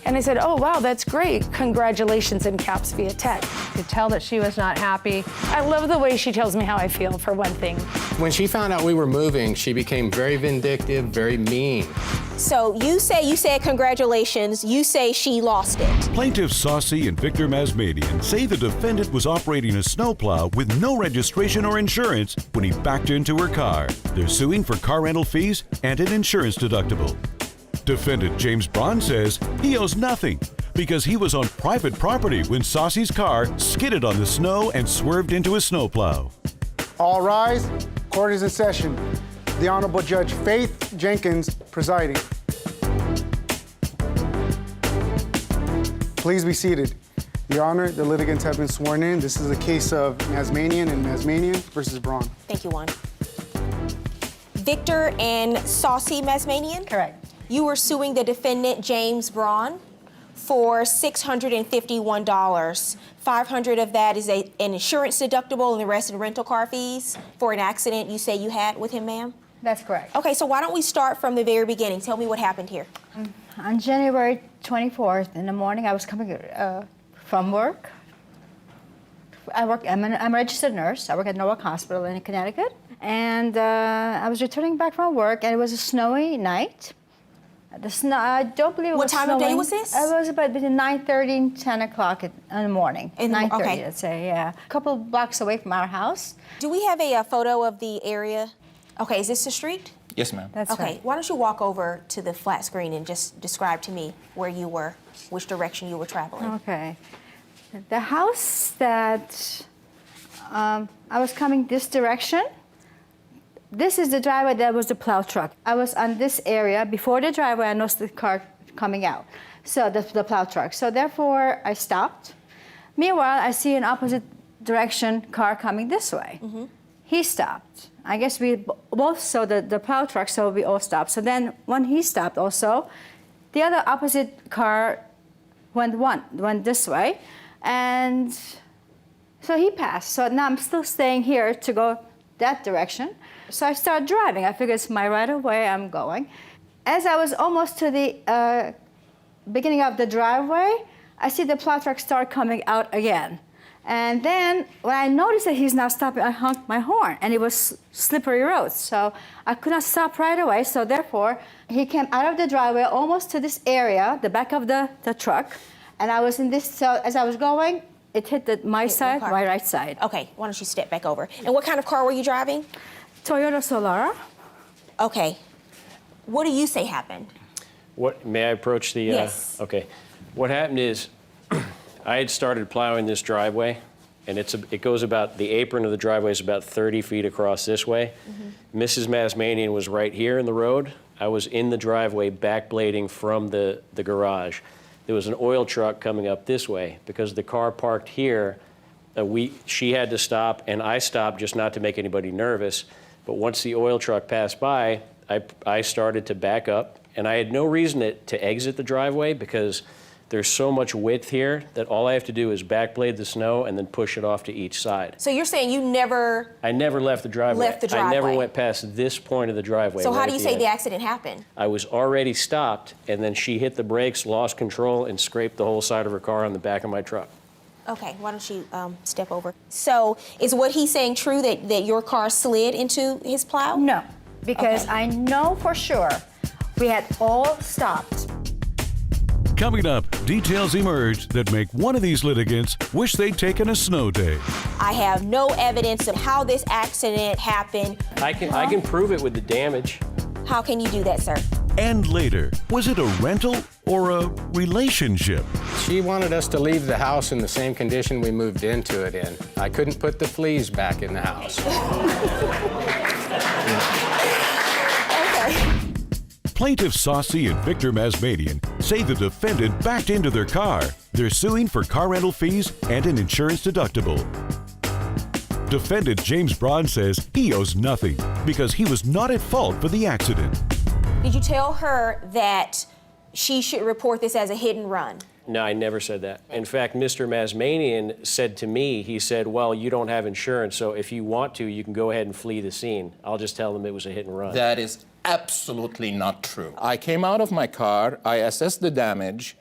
And I said, "Oh, wow, that's great. Congratulations," in caps via text. You could tell that she was not happy. I love the way she tells me how I feel, for one thing. When she found out we were moving, she became very vindictive, very mean. So you said congratulations, you say she lost it. Plaintiffs Saucy and Victor Masmadian say the defendant was operating a snowplow with no registration or insurance when he backed into her car. They're suing for car rental fees and an insurance deductible. Defendant James Braun says he owes nothing because he was on private property when Saucy's car skidded on the snow and swerved into a snowplow. All rise. Court is in session. The Honorable Judge Faith Jenkins presiding. Please be seated. Your Honor, the litigants have been sworn in. This is a case of Masmadian and Masmadian versus Braun. Thank you, Juan. Victor and Saucy Masmadian? Correct. You were suing the defendant, James Braun, for $651. $500 of that is an insurance deductible and the rest are rental car fees for an accident you say you had with him, ma'am? That's correct. Okay, so why don't we start from the very beginning? Tell me what happened here. On January 24th in the morning, I was coming from work. I'm a registered nurse. I work at Norwalk Hospital in Connecticut. And I was returning back from work, and it was a snowy night. The snow, I don't believe it was snowing. What time of day was this? It was about between 9:30 and 10 o'clock in the morning. 9:30, okay. I'd say, yeah. A couple of blocks away from our house. Do we have a photo of the area? Okay, is this the street? Yes, ma'am. That's okay, right. Why don't you walk over to the flat screen and just describe to me where you were, which direction you were traveling. Okay. The house that I was coming this direction. This is the driveway, that was the plow truck. I was on this area. Before the driveway, I noticed the car coming out. So the plow truck. So therefore, I stopped. Meanwhile, I see an opposite direction car coming this way. He stopped. I guess we both saw the plow truck, so we all stopped. So then when he stopped also, the other opposite car went this way. And so he passed. So now I'm still staying here to go that direction. So I start driving. I figure it's my right of way, I'm going. As I was almost to the beginning of the driveway, I see the plow truck start coming out again. And then when I noticed that he's not stopping, I honked my horn, and it was slippery road. So I could not stop right away. So therefore, he came out of the driveway almost to this area, the back of the truck. And I was in this, so as I was going, it hit my side, my right side. Okay, why don't you step back over? And what kind of car were you driving? Toyota Solara. Okay. What do you say happened? What, may I approach the? Yes. Okay. What happened is, I had started plowing this driveway, and it goes about, the apron of the driveway is about 30 feet across this way. Mrs. Masmanian was right here in the road. I was in the driveway backblading from the garage. There was an oil truck coming up this way. Because the car parked here, she had to stop, and I stopped just not to make anybody nervous. But once the oil truck passed by, I started to back up, and I had no reason to exit the driveway because there's so much width here that all I have to do is backblade the snow and then push it off to each side. So you're saying you never... I never left the driveway. I never went past this point of the driveway. So how do you say the accident happened? I was already stopped, and then she hit the brakes, lost control, and scraped the whole side of her car on the back of my truck. Okay, why don't you step over? So is what he's saying true, that your car slid into his plow? No, because I know for sure we had all stopped. Coming up, details emerge that make one of these litigants wish they'd taken a snow day. I have no evidence of how this accident happened. I can prove it with the damage. How can you do that, sir? And later, was it a rental or a relationship? She wanted us to leave the house in the same condition we moved into it in. I couldn't put the fleas back in the house. Plaintiffs Saucy and Victor Masmanian say the defendant backed into their car. They're suing for car rental fees and an insurance deductible. Defendant James Braun says he owes nothing because he was not at fault for the accident. Did you tell her that she should report this as a hit and run? No, I never said that. In fact, Mr. Masmanian said to me, he said, well, you don't have insurance, so if you want to, you can go ahead and flee the scene. I'll just tell them it was a hit and run. That is absolutely not true. I came out of my car, I assessed the damage.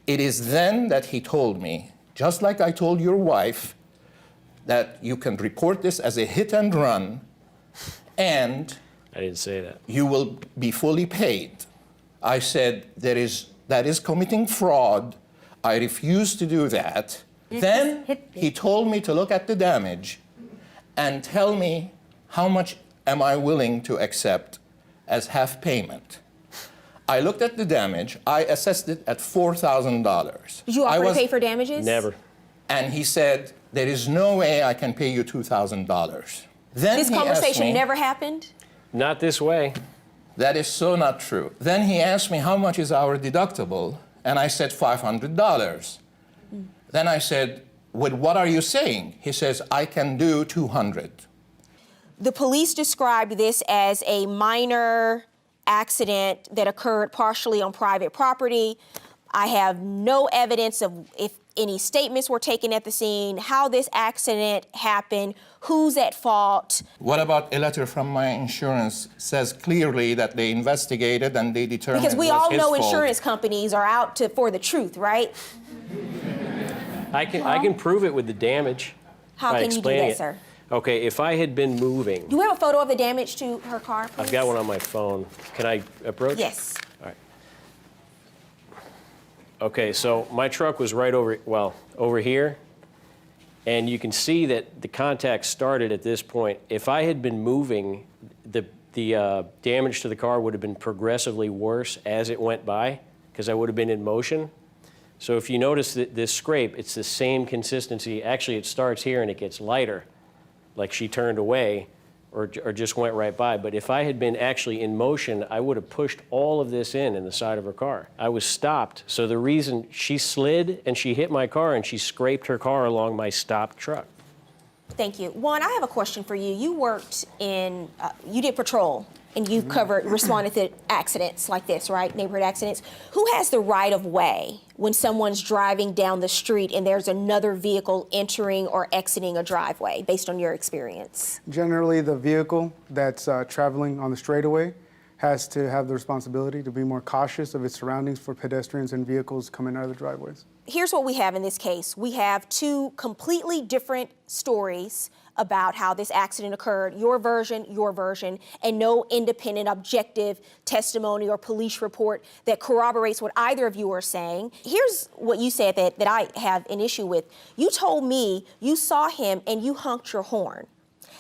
It is then that he told me, just like I told your wife, that you can report this as a hit and run, and I didn't say that. You will be fully paid. I said, that is committing fraud. I refuse to do that. Then he told me to look at the damage and tell me how much am I willing to accept as half payment. I looked at the damage. I assessed it at $4,000. Did you offer to pay for damages? Never. And he said, there is no way I can pay you $2,000. Then this conversation never happened? Not this way. That is so not true. Then he asked me, how much is our deductible? And I said, $500. Then I said, well, what are you saying? He says, I can do $200. The police described this as a minor accident that occurred partially on private property. I have no evidence of if any statements were taken at the scene, how this accident happened, who's at fault. What about a letter from my insurance says clearly that they investigated and they determined because we it was all his know fault. Insurance companies are out for the truth, right? I can prove it with the damage. How can you do that, sir? Okay, if I had been moving. Do you have a photo of the damage to her car, please? I've got one on my phone. Can I approach? Yes. All right. Okay, so my truck was right over here, and you can see that the contact started at this point. If I had been moving, the damage to the car would have been progressively worse as it went by, because I would have been in motion. So if you notice that this scrape, it's the same consistency. Actually, it starts here and it gets lighter. like she turned away or just went right by. But if I had been actually in motion, I would have pushed all of this in the side of her car. I was stopped. So the reason she slid and she hit my car and she scraped her car along my stopped truck. Thank you. Juan, I have a question for you. You worked in, you did patrol, and you responded to accidents like this, right? Neighborhood accidents. Who has the right of way when someone's driving down the street and there's another vehicle entering or exiting a driveway, based on your experience? Generally, the vehicle that's traveling on the straightaway has to have the responsibility to be more cautious of its surroundings for pedestrians and vehicles coming out of the driveways. Here's what we have in this case. We have two completely different stories about how this accident occurred, your version, and no independent, objective testimony or police report that corroborates what either of you are saying. Here's what you said that I have an issue with. You told me you saw him and you honked your horn.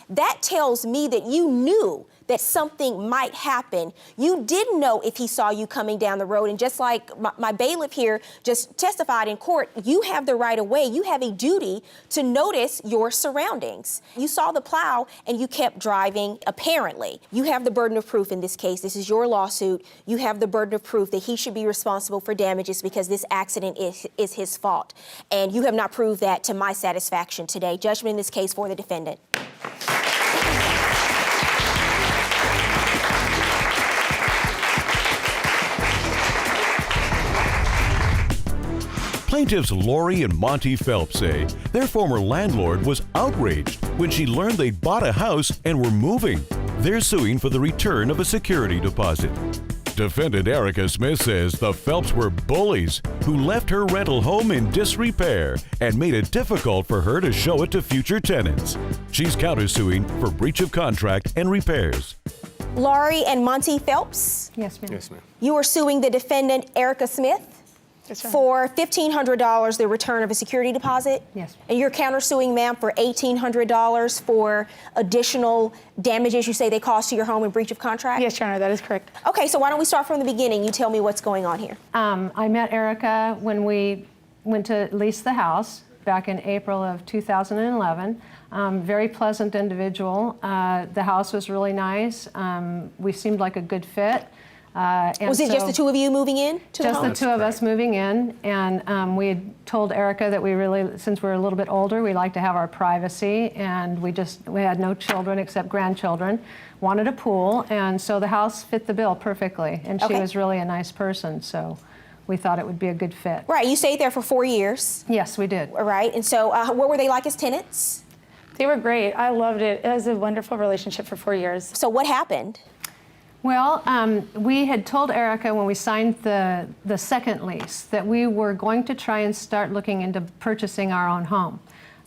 That tells me that you knew that something might happen. You didn't know if he saw you coming down the road. And just like my bailiff here just testified in court, you have the right of way. You have a duty to notice your surroundings. You saw the plow and you kept driving, apparently. You have the burden of proof in this case. This is your lawsuit. You have the burden of proof that he should be responsible for damages because this accident is his fault. And you have not proved that to my satisfaction today. Judgment in this case for the defendant. Plaintiffs Lori and Monty Phelps say their former landlord was outraged when she learned they'd bought a house and were moving. They're suing for the return of a security deposit. Defendant Erica Smith says the Phelps were bullies who left her rental home in disrepair and made it difficult for her to show it to future tenants. She's countersuing for breach of contract and repairs. Lori and Monty Phelps? Yes, ma'am. Yes, ma'am. You are suing the defendant Erica Smith for $1,500, the return of a security deposit? Yes. And you're countersuing, ma'am, for $1,800 for additional damages you say they caused to your home in breach of contract? Yes, Your Honor, that is correct. Okay, so why don't we start from the beginning? You tell me what's going on here. I met Erica when we went to lease the house back in April of 2011. Very pleasant individual. The house was really nice. We seemed like a good fit. Was it just the two of you moving in to the home? Just the two of us moving in, and we had told Erica that we really, since we're a little bit older, we like to have our privacy, and we had no children except grandchildren, wanted a pool, and so the house fit the bill perfectly, and she was really a nice person, so we thought it would be a good fit. Right, you stayed there for 4 years. Yes, we did. Right, and so what were they like as tenants? They were great. I loved it. It was a wonderful relationship for 4 years. So what happened? Well, we had told Erica when we signed the second lease that we were going to try and start looking into purchasing our own home.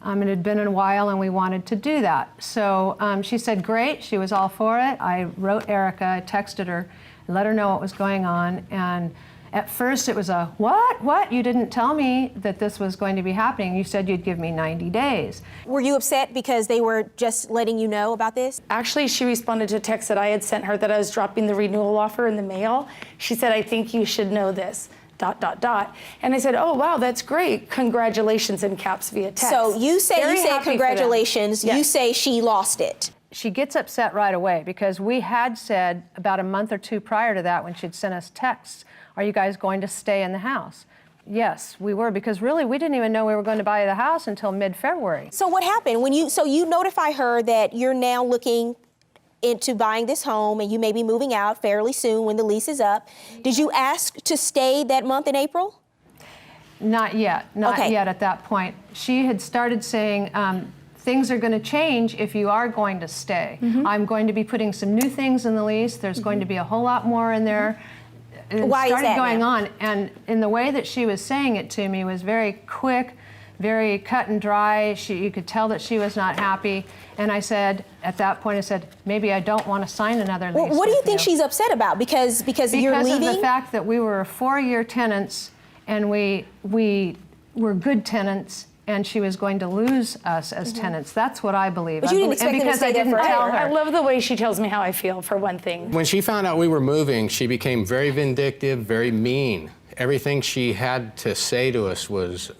It had been a while and we wanted to do that. So she said, great, she was all for it. I wrote Erica, I texted her, let her know what was going on. And at first it was a, what? You didn't tell me that this was going to be happening. You said you'd give me 90 days. Were you upset because they were just letting you know about this? Actually, she responded to a text that I had sent her that I was dropping the renewal offer in the mail. She said, I think you should know this, ... And I said, oh, wow, that's great. Congratulations, in caps via text. So you say Very happy for congratulations. them. You Yes. say she lost it. She gets upset right away because we had said about a month or two prior to that when she'd sent us texts, are you guys going to stay in the house? Yes, we were, because really we didn't even know we were going to buy the house until mid-February. So what happened when you notify her that you're now looking into buying this home and you may be moving out fairly soon when the lease is up? Did you ask to stay that month in April? Not yet, not yet at that point. She had started saying, things are going to change if you are going to stay. I'm going to be putting some new things in the lease. There's going to be a whole lot more in there. It started going on, and in the way that she was saying it to me was very quick, very cut and dry. You could tell that she was not happy. And I said, at that point, I said, maybe I don't want to sign another lease. Well, what do you think she's upset about? Because you're leaving? Because of the fact that we were 4-year tenants, and we were good tenants, and she was going to lose us as tenants. That's what I believe. But you didn't expect them to stay there forever. I love the way she tells me how I feel, for one thing. When she found out we were moving, she became very vindictive, very mean. Everything she had to say to us was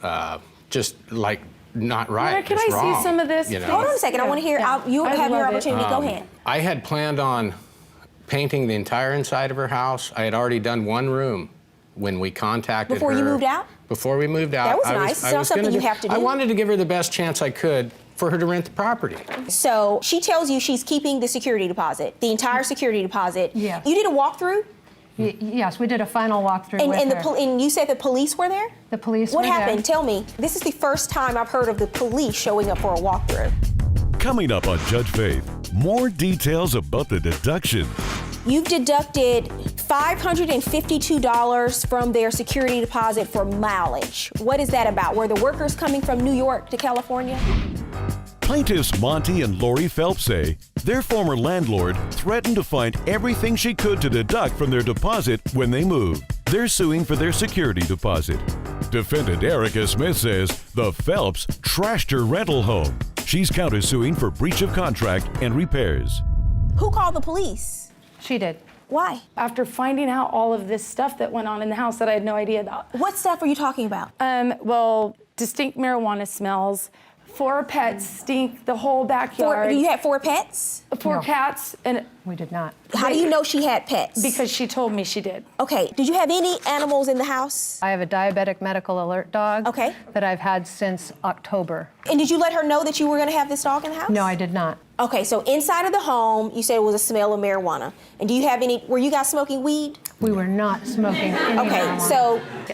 just like not right. Can it's I wrong, see some of this? you know? Hold on a second. I want to hear. You have your opportunity. Go ahead. I had planned on painting the entire inside of her house. I had already done one room when we contacted Before her. you moved out? Before we moved out. That was nice. It's not something you have to do. I wanted to give her the best chance I could for her to rent the property. So she tells you she's keeping the security deposit, the entire security deposit. Yes. You did a walkthrough? Yes, we did a final walkthrough And, with and, her. and you said the police were there? The police What were happened? there. Tell me. This is the first time I've heard of the police showing up for a walkthrough. Coming up on Judge Faith, more details about the deduction. You've deducted $552 from their security deposit for mileage. What is that about? Were the workers coming from New York to California? Plaintiffs Monty and Lori Phelps say their former landlord threatened to find everything she could to deduct from their deposit when they moved. They're suing for their security deposit. Defendant Erica Smith says the Phelps trashed her rental home. She's countersuing for breach of contract and repairs. Who called the police? She did. Why? After finding out all of this stuff that went on in the house that I had no idea about. What stuff are you talking about? Well, distinct marijuana smells. 4 pets stink the whole backyard. You had 4 pets? 4 cats, and we did not. How do you know she had pets? Because she told me she did. Okay. Did you have any animals in the house? I have a diabetic medical alert dog. Okay. That I've had since October. And did you let her know that you were going to have this dog in the house? No, I did not. Okay, so inside of the home, you said it was a smell of marijuana. And do you have any? Were you guys smoking weed? We were not smoking any Okay, marijuana.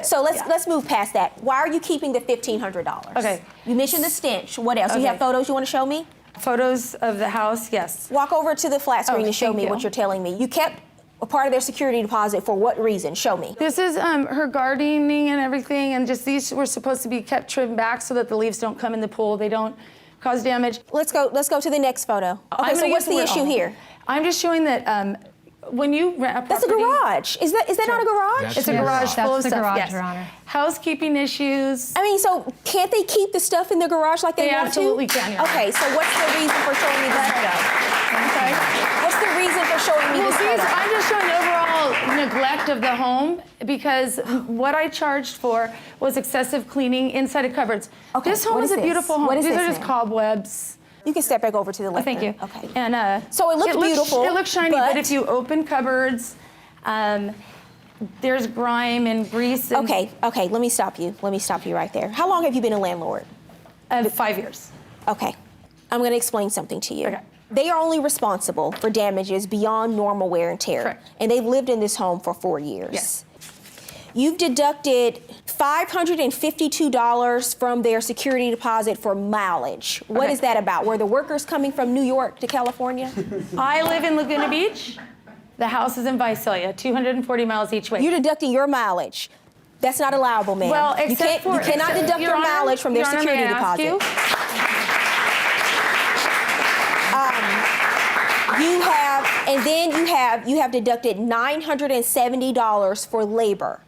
so let's move past that. Why are you keeping the $1,500? Okay. You mentioned the stench. What else? Do you Okay. have photos you want to show me? Photos of the house, yes. Walk over to the flat screen and show thank me you. what you're telling me. You kept a part of their security deposit for what reason? Show me. This is her gardening and everything, and just these were supposed to be kept trimmed back so that the leaves don't come in the pool. They don't cause damage. Let's go to the next photo. Okay, so what's the issue here? I'm just showing that when you rent a property... That's a garage. Is that not a garage? It's a garage full of That's the stuff, garage, yes. Your Honor. Housekeeping issues. I mean, so can't they keep the stuff in the garage like they want absolutely to? can, Your Honor. Okay, so what's the reason for showing me this stuff? Okay. What's the reason for showing me this photo? I'm just showing overall neglect of the home because what I charged for was excessive cleaning inside of cupboards. Okay, This home what is is a this? beautiful home. What is These this are just now? cobwebs. You can step back over to the left. Thank you. Okay. And so it looks beautiful. It looks shiny, but but if you open cupboards, there's grime and grease. And Okay. Let me stop you. Let me stop you right there. How long have you been a landlord? 5 years. Okay. I'm going to explain something to you. Okay. They are only responsible for damages beyond normal wear and tear. Correct. And they've lived in this home for 4 years. Yes. You've deducted $552 from their security deposit for mileage. What Okay. is that about? Were the workers coming from New York to California? I live in Laguna Beach. The house is in Visalia, 240 miles each way. You're deducting your mileage. That's not allowable, ma'am. Well, you except for... you cannot deduct Your your Honor, mileage from their Your Honor, security may I ask deposit. You have deducted $970 for labor.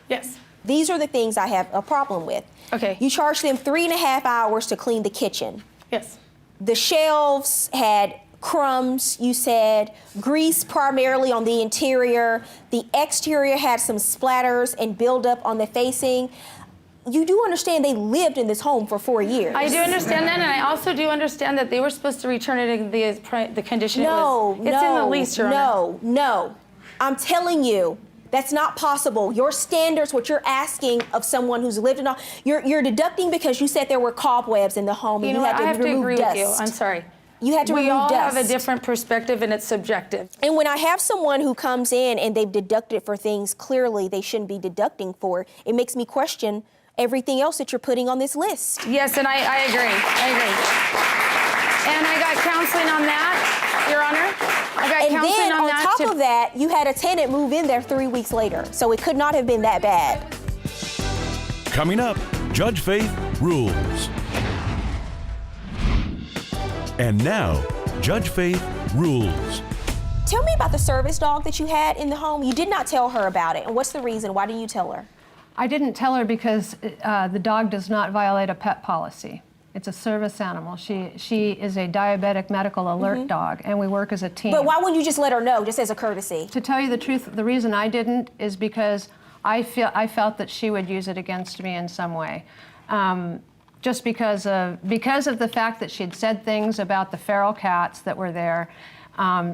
Yes. These are the things I have a problem with. Okay. You charged them 3.5 hours to clean the kitchen. Yes. The shelves had crumbs, you said, grease primarily on the interior. The exterior had some splatters and buildup on the facing. You do understand they lived in this home for 4 years. I do understand that, and I also do understand that they were supposed to return it in the condition it was. It's in the lease, Your Honor. No. I'm telling you, that's not possible. Your standards, what you're asking of someone who's lived in a, you're deducting because you said there were cobwebs in the home and You know you what? had I have to remove agree dust. with you. I'm sorry. You had to we remove all dust. have a different perspective, and it's subjective. And when I have someone who comes in and they've deducted for things clearly they shouldn't be deducting for, it makes me question everything else that you're putting on this list. Yes, and I agree. I agree. And I got counseling on that, Your Honor. I got And counseling then on on that top of that, you had a tenant move in there 3 weeks later. So it could not have been that bad. Coming up, Judge Faith rules. And now, Judge Faith rules. Tell me about the service dog that you had in the home. You did not tell her about it. And what's the reason? Why didn't you tell her? I didn't tell her because the dog does not violate a pet policy. It's a service animal. She is a diabetic medical alert dog, and we work as a team. But why wouldn't you just let her know, just as a courtesy? To tell you the truth, the reason I didn't is because I felt that she would use it against me in some way. just because of the fact that she had said things about the feral cats that were there.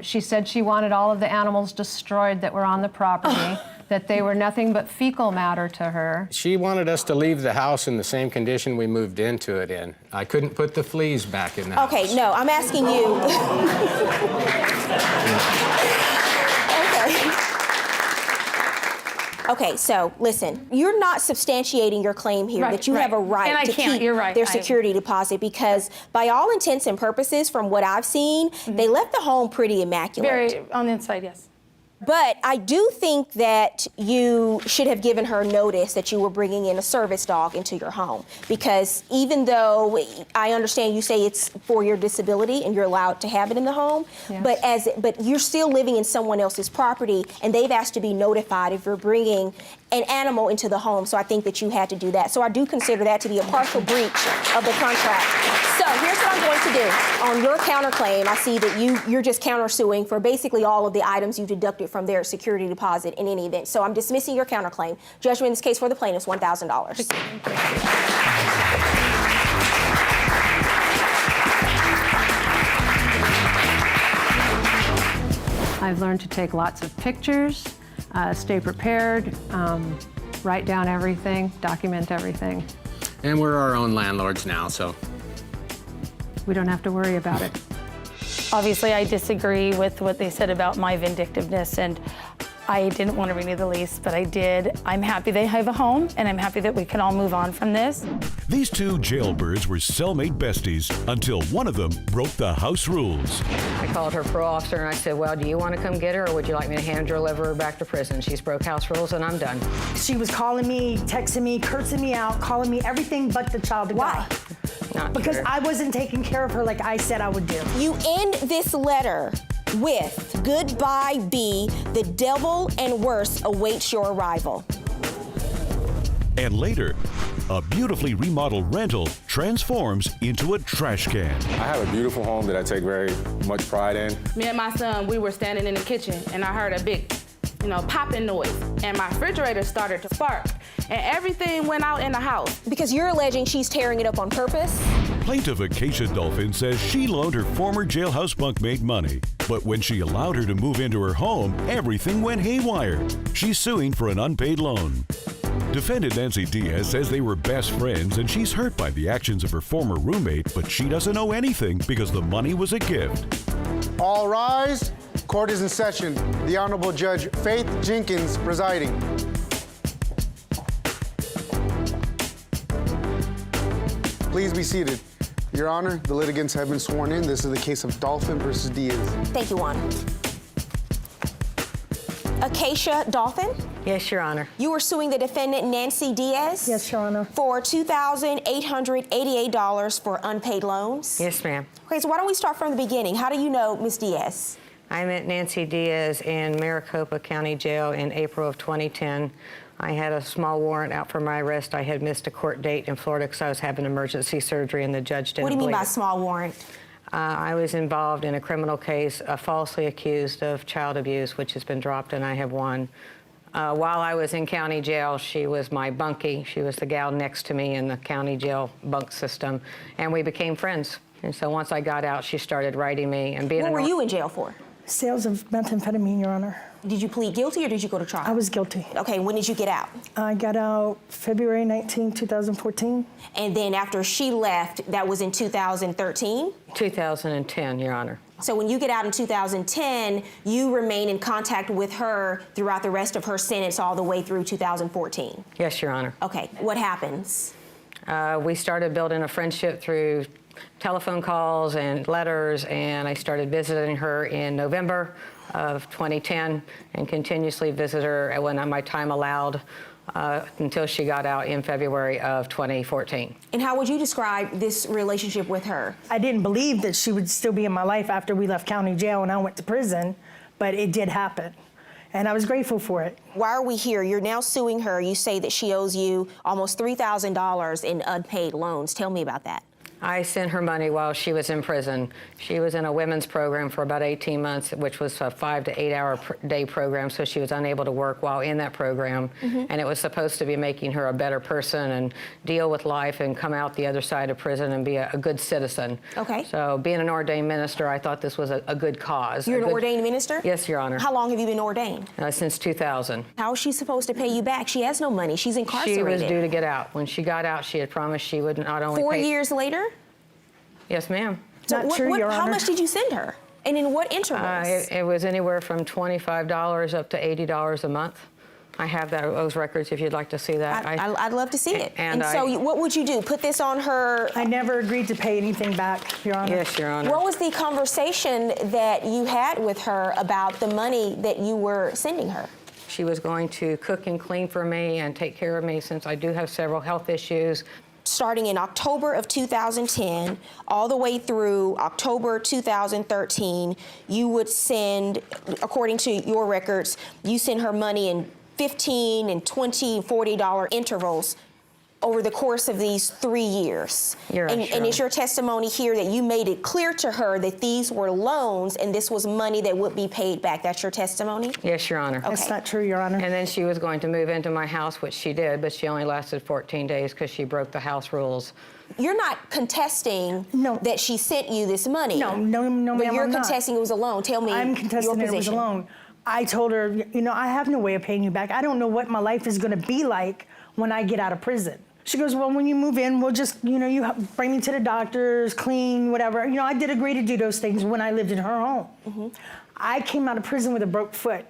She said she wanted all of the animals destroyed that were on the property, that they were nothing but fecal matter to her. She wanted us to leave the house in the same condition we moved into it in. I couldn't put the fleas back in the house. Okay, no, I'm asking you. Okay, so listen, you're not substantiating your claim here that you have a right to keep their security deposit, because by all intents and purposes, from what I've seen, they left the home pretty immaculate. Very on the inside, yes. But I do think that you should have given her notice that you were bringing in a service dog into your home, because even though I understand you say it's for your disability and you're allowed to have it in the home, but you're still living in someone else's property, and they've asked to be notified if you're bringing an animal into the home. So I think that you had to do that. So I do consider that to be a partial breach of the contract. So here's what I'm going to do. On your counterclaim, I see that you're just countersuing for basically all of the items you deducted from their security deposit in any event. So I'm dismissing your counterclaim. Judgment in this case for the plaintiffs, $1,000. I've learned to take lots of pictures, stay prepared, write down everything, document everything. And we're our own landlords now, so we don't have to worry about it. Obviously, I disagree with what they said about my vindictiveness, and I didn't want to renew the lease, but I did. I'm happy they have a home, and I'm happy that we can all move on from this. These two jailbirds were cellmate besties until one of them broke the house rules. I called her parole officer and I said, well, do you want to come get her, or would you like me to hand deliver her back to prison? She's broke house rules and I'm done. She was calling me, texting me, cursing me out, calling me everything but the child of God. Not because true. I wasn't taking care of her like I said I would do. You end this letter with, "Goodbye, B. The devil and worse awaits your arrival." And later, a beautifully remodeled rental transforms into a trash can. I have a beautiful home that I take very much pride in. Me and my son, we were standing in the kitchen and I heard a big, popping noise, and my refrigerator started to spark, and everything went out in the house. Because you're alleging she's tearing it up on purpose? Plaintiff Acacia Dolphin says she loaned her former jailhouse bunkmate money, but when she allowed her to move into her home, everything went haywire. She's suing for an unpaid loan. Defendant Nancy Diaz says they were best friends and she's hurt by the actions of her former roommate, but she doesn't owe anything because the money was a gift. All rise. Court is in session. The Honorable Judge Faith Jenkins presiding. Please be seated. Your Honor, the litigants have been sworn in. This is the case of Dolphin versus Diaz. Thank you, Juan. Acacia Dolphin? Yes, Your Honor. You were suing the defendant, Nancy Diaz? Yes, Your Honor. For $2,888 for unpaid loans? Yes, ma'am. Okay, so why don't we start from the beginning? How do you know Ms. Diaz? I met Nancy Diaz in Maricopa County Jail in April of 2010. I had a small warrant out for my arrest. I had missed a court date in Florida because I was having emergency surgery and the judge didn't believe it. What do you mean by small warrant? I was involved in a criminal case, falsely accused of child abuse, which has been dropped, and I have won. While I was in county jail, she was my bunkie. She was the gal next to me in the county jail bunk system, and we became friends. And so once I got out, she started writing me and being. What were you in jail for? Sales of methamphetamine, Your Honor. Did you plead guilty or did you go to trial? I was guilty. Okay, when did you get out? I got out February 19, 2014. And then after she left, that was in 2013? 2010, Your Honor. So when you get out in 2010, you remain in contact with her throughout the rest of her sentence all the way through 2014? Yes, Your Honor. Okay, what happens? We started building a friendship through telephone calls and letters, and I started visiting her in November of 2010 and continuously visit her when my time allowed until she got out in February of 2014. And how would you describe this relationship with her? I didn't believe that she would still be in my life after we left county jail and I went to prison, but it did happen. And I was grateful for it. Why are we here? You're now suing her. You say that she owes you almost $3,000 in unpaid loans. Tell me about that. I sent her money while she was in prison. She was in a women's program for about 18 months, which was a 5 to 8 hour day program, so she was unable to work while in that program. And it was supposed to be making her a better person and deal with life and come out the other side of prison and be a good citizen. Okay. So being an ordained minister, I thought this was a good cause. You're an ordained minister? Yes, Your Honor. How long have you been ordained? Since 2000. How is she supposed to pay you back? She has no money. She's incarcerated. She was due to get out. When she got out, she had promised she would not only 4 pay... years later? Yes, ma'am. So how much did you send her? And in what intervals? It was anywhere from $25 up to $80 a month. I have those records if you'd like to see that. I'd love to see it. And so what would you do? Put this on her? I never agreed to pay anything back, Your Honor. Yes, Your Honor. What was the conversation that you had with her about the money that you were sending her? She was going to cook and clean for me and take care of me since I do have several health issues. Starting in October of 2010, all the way through October 2013, you would send, according to your records, you send her money in $15 and $20 and $40 intervals over the course of these 3 years. And it's your testimony here that you made it clear to her that these were loans and this was money that would be paid back. That's your testimony? Yes, Your Honor. Okay. That's not true, Your Honor. And then she was going to move into my house, which she did, but she only lasted 14 days because she broke the house rules. You're not contesting that she sent you this money. No, ma'am, but you're I'm not. contesting it was a loan. Tell me I'm contesting your it was a position. loan. I told her, you know, I have no way of paying you back. I don't know what my life is going to be like when I get out of prison. She goes, well, when you move in, we'll just, you know, you bring me to the doctors, clean, whatever. You know, I did agree to do those things when I lived in her home. I came out of prison with a broke foot.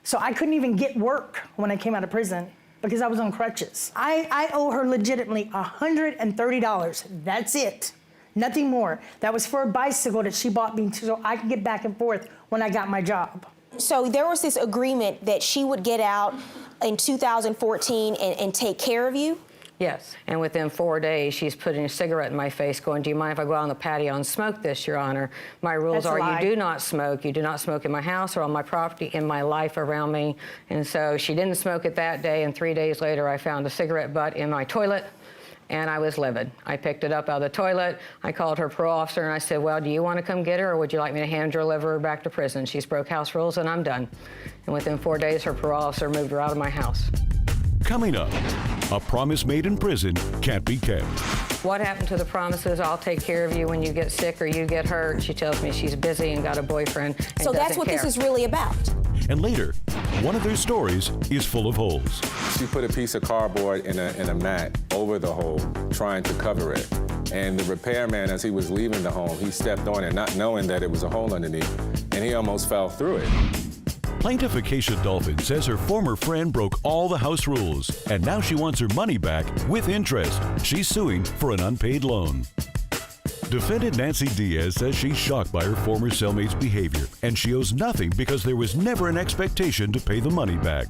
So I couldn't even get work when I came out of prison because I was on crutches. I owe her legitimately $130. That's it. Nothing more. That was for a bicycle that she bought me so I could get back and forth when I got my job. So there was this agreement that she would get out in 2014 and take care of you? Yes, and within 4 days, she's putting a cigarette in my face going, do you mind if I go out on the patio and smoke this, Your Honor? My rules are you do not smoke. You do not smoke in my house or on my property, in my life around me. And so she didn't smoke it that day, and 3 days later, I found a cigarette butt in my toilet, and I was livid. I picked it up out of the toilet. I called her parole officer, and I said, well, do you want to come get her, or would you like me to hand deliver her back to prison? She's broke house rules, and I'm done. And within 4 days, her parole officer moved her out of my house. Coming up, a promise made in prison can't be kept. What happened to the promises, I'll take care of you when you get sick or you get hurt? She tells me she's busy and got a boyfriend and So that's what this is really about. And later, one of their stories is full of holes. She put a piece of cardboard in a mat over the hole, trying to cover it. And the repairman, as he was leaving the home, he stepped on it, not knowing that it was a hole underneath, and he almost fell through it. Plaintiff Acacia Dolphin says her former friend broke all the house rules, and now she wants her money back with interest. She's suing for an unpaid loan. Defendant Nancy Diaz says she's shocked by her former cellmate's behavior, and she owes nothing because there was never an expectation to pay the money back.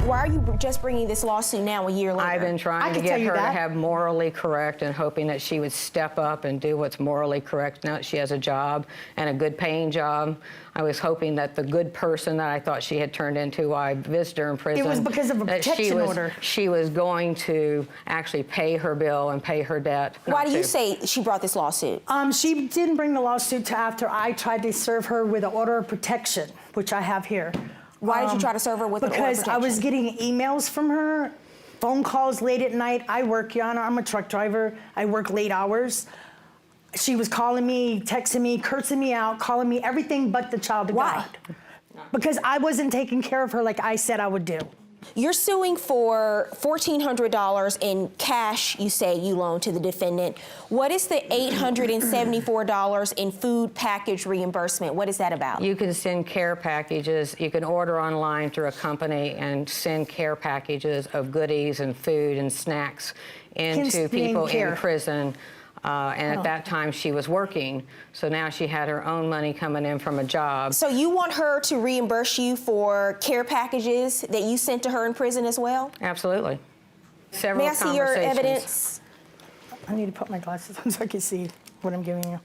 Why are you just bringing this lawsuit now a year later? I've been trying to get her to have morally correct and hoping that she would step up and do what's morally correct now that she has a job and a good paying job. I was hoping that the good person that I thought she had turned into while I visited her in prison. It was because of a protection order. She was going to actually pay her bill and pay her debt. Why do you say she brought this lawsuit? She didn't bring the lawsuit till after I tried to serve her with an order of protection, which I have here. Why did you try to serve her with an order of protection? Because I was getting emails from her, phone calls late at night. I work, Yana, I'm a truck driver. I work late hours. She was calling me, texting me, cursing me out, calling me everything but the child of God. Because I wasn't taking care of her like I said I would do. You're suing for $1,400 in cash, you say you loaned to the defendant. What is the $874 in food package reimbursement? What is that about? You can send care packages. You can order online through a company and send care packages of goodies and food and snacks into people in prison. And at that time, she was working. So now she had her own money coming in from a job. So you want her to reimburse you for care packages that you sent to her in prison as well? Absolutely. Several May I see your evidence? I need to put my glasses on so I can see what I'm giving you.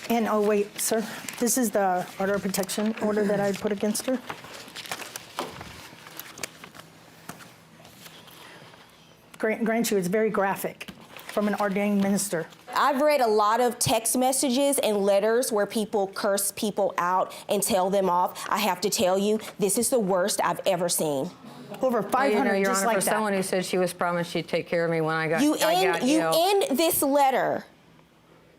And, oh, wait, sir. This is the order of protection order that I put against her. grant you, it's very graphic from an ordained minister. I've read a lot of text messages and letters where people curse people out and tell them off. I have to tell you, this is the worst I've ever seen. Over 500 Your just Honor, like for that. someone who said she was promised she'd take care of me when I got You ill. end this letter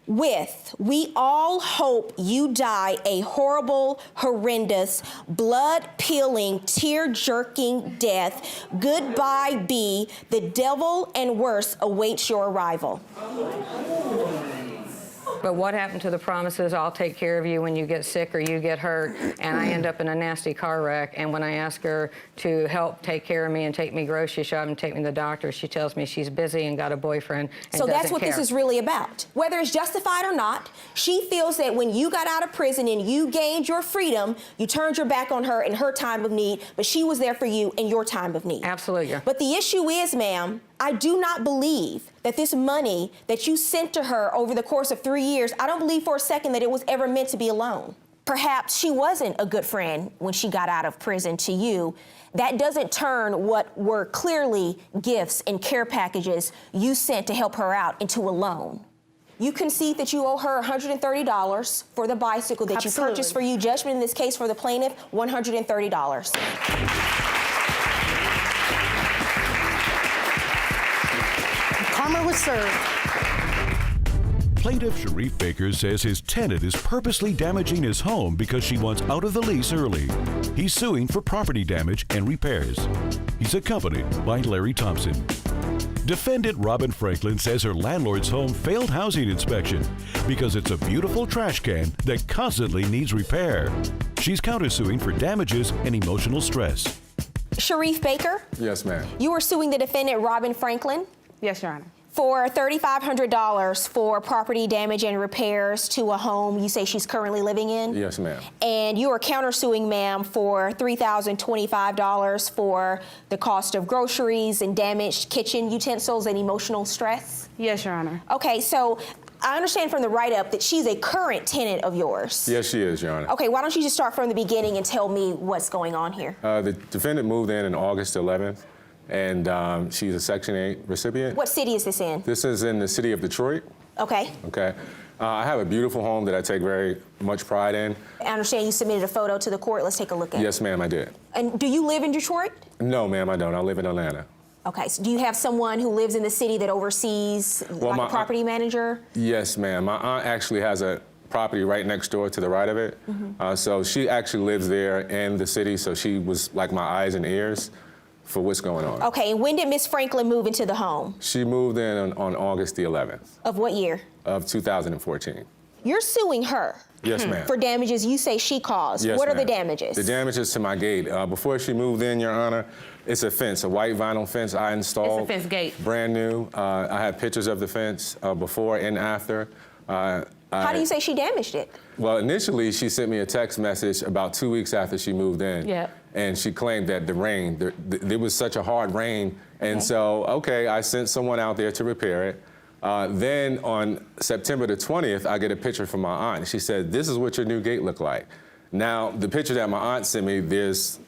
with, "We all hope you die a horrible, horrendous, blood-peeling, tear-jerking death. Goodbye, B. The devil and worse awaits your arrival." But what happened to the promises, I'll take care of you when you get sick or you get hurt, and I end up in a nasty car wreck, and when I ask her to help take care of me and take me grocery shopping and take me to the doctor, she tells me she's busy and got a boyfriend and So that's doesn't what care. this is really about. Whether it's justified or not, she feels that when you got out of prison and you gained your freedom, you turned your back on her in her time of need, but she was there for you in your time of need. Absolutely. But the issue is, ma'am, I do not believe that this money that you sent to her over the course of 3 years, I don't believe for a second that it was ever meant to be a loan. Perhaps she wasn't a good friend when she got out of prison to you. That doesn't turn what were clearly gifts and care packages you sent to help her out into a loan. You concede that you owe her $130 for the bicycle that you purchased for you. Judgment in this case for the plaintiff, $130. Karma was served. Plaintiff Sharif Baker says his tenant is purposely damaging his home because she wants out of the lease early. He's suing for property damage and repairs. He's accompanied by Larry Thompson. Defendant Robin Franklin says her landlord's home failed housing inspection because it's a beautiful trash can that constantly needs repair. She's countersuing for damages and emotional stress. Sharif Baker, Yes, ma'am. you are suing the defendant Robin Franklin Yes, Your Honor. for $3,500 for property damage and repairs to a home you say she's currently living in. Yes, ma'am. And you are countersuing, ma'am, for $3,025 for the cost of groceries and damaged kitchen utensils and emotional stress. Yes, Your Honor. Okay, so I understand from the write-up that she's a current tenant of yours. Yes, she is, Your Honor. Okay, why don't you just start from the beginning and tell me what's going on here? The defendant moved in August 11th, and she's a Section 8 recipient. What city is this in? This is in the city of Detroit. Okay. Okay. I have a beautiful home that I take very much pride in. I understand you submitted a photo to the court. Let's take a look at it. Yes, ma'am, I did. And do you live in Detroit? No, ma'am, I don't. I live in Atlanta. Okay, so do you have someone who lives in the city that oversees, like a property manager? Yes, ma'am. My aunt actually has a property right next door to the right of it. So she actually lives there in the city, so she was like my eyes and ears for what's going on. Okay, and when did Miss Franklin move into the home? She moved in on August the 11th. Of what year? Of 2014. You're suing her. Yes, ma'am. For damages you say she caused. Yes, what are the ma'am. damages? The damages to my gate. Before she moved in, Your Honor, it's a fence, a white vinyl fence I installed. It's a fence gate. Brand new. I have pictures of the fence before and after. How do you say she damaged it? Well, initially, she sent me a text message about 2 weeks after she moved in. Yeah. And she claimed that the rain, there was such a hard rain. And so, okay, I sent someone out there to repair it. Then on September the 20th, I get a picture from my aunt. She said, "This is what your new gate looked like." Now, the picture that my aunt sent me, there's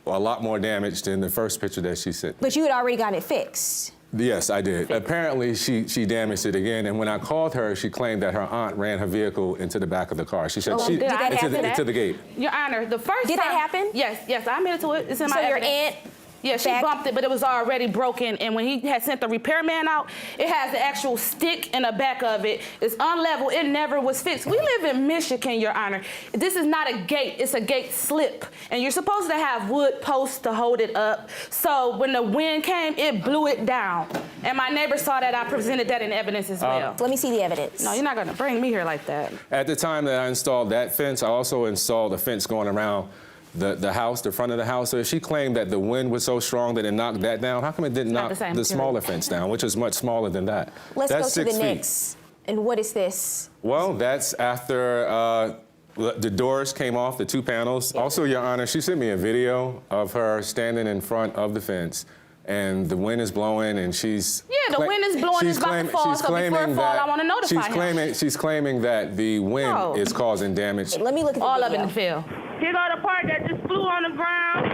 a lot more damage than the first picture that she sent. But you had already got it fixed. Yes, I did. Apparently, she damaged it again, and when I called her, she claimed that her aunt ran her vehicle into the back of the car. She said into the gate. Your Honor, the first Did time. that happen? Yes, I admitted to it. It's in my So your evidence. aunt Yeah, she bumped it, but it was already broken. And when he had sent the repairman out, it has the actual stick in the back of it. It's unlevel. It never was fixed. We live in Michigan, Your Honor. This is not a gate. It's a gate slip. And you're supposed to have wood posts to hold it up. So when the wind came, it blew it down. And my neighbor saw that. I presented that in evidence as well. Let me see the evidence. No, you're not going to bring me here like that. At the time that I installed that fence, I also installed a fence going around the house, the front of the house. So if she claimed that the wind was so strong that it knocked that down, how come it didn't knock the smaller fence down, which is much smaller than that? Let's That's go to 6 the feet. next. And what is this? Well, that's after the doors came off, the 2 panels. Also, Your Honor, she sent me a video of her standing in front of the fence, and the wind is blowing, and she's... Yeah, the wind is blowing, it's about to fall, so before it falls, I want to notify him. She's claiming that the wind is causing damage. Let me look at the all video. up in the field. Here go the part that just flew on the ground.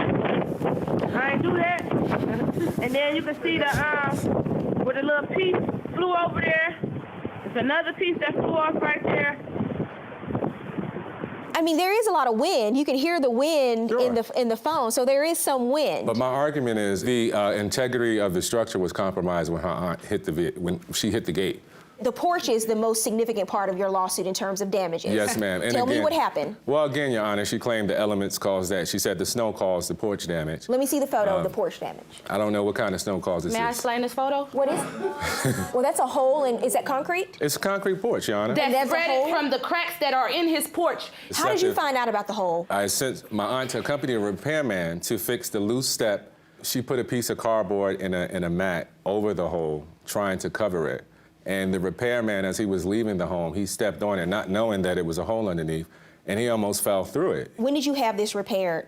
I ain't do that. And then you can see the where the little piece flew over there. There's another piece that flew off right there. I mean, there is a lot of wind. You can hear the wind in the phone, so there is some wind. But my argument is the integrity of the structure was compromised when her aunt when she hit the gate. The porch is the most significant part of your lawsuit in terms of damages. Yes, ma'am. And Tell me again, what happened. Well, again, Your Honor, she claimed the elements caused that. She said the snow caused the porch damage. Let me see the photo of the porch damage. I don't know what kind of snow caused this. May I explain this photo? What is? Well, that's a hole, and is that concrete? It's a concrete porch, Your Honor. That's spread from the cracks that are in his porch. How did you find out about the hole? I sent my aunt to accompany a repairman to fix the loose step. She put a piece of cardboard in a mat over the hole, trying to cover it. And the repairman, as he was leaving the home, he stepped on it, not knowing that it was a hole underneath, and he almost fell through it. When did you have this repaired?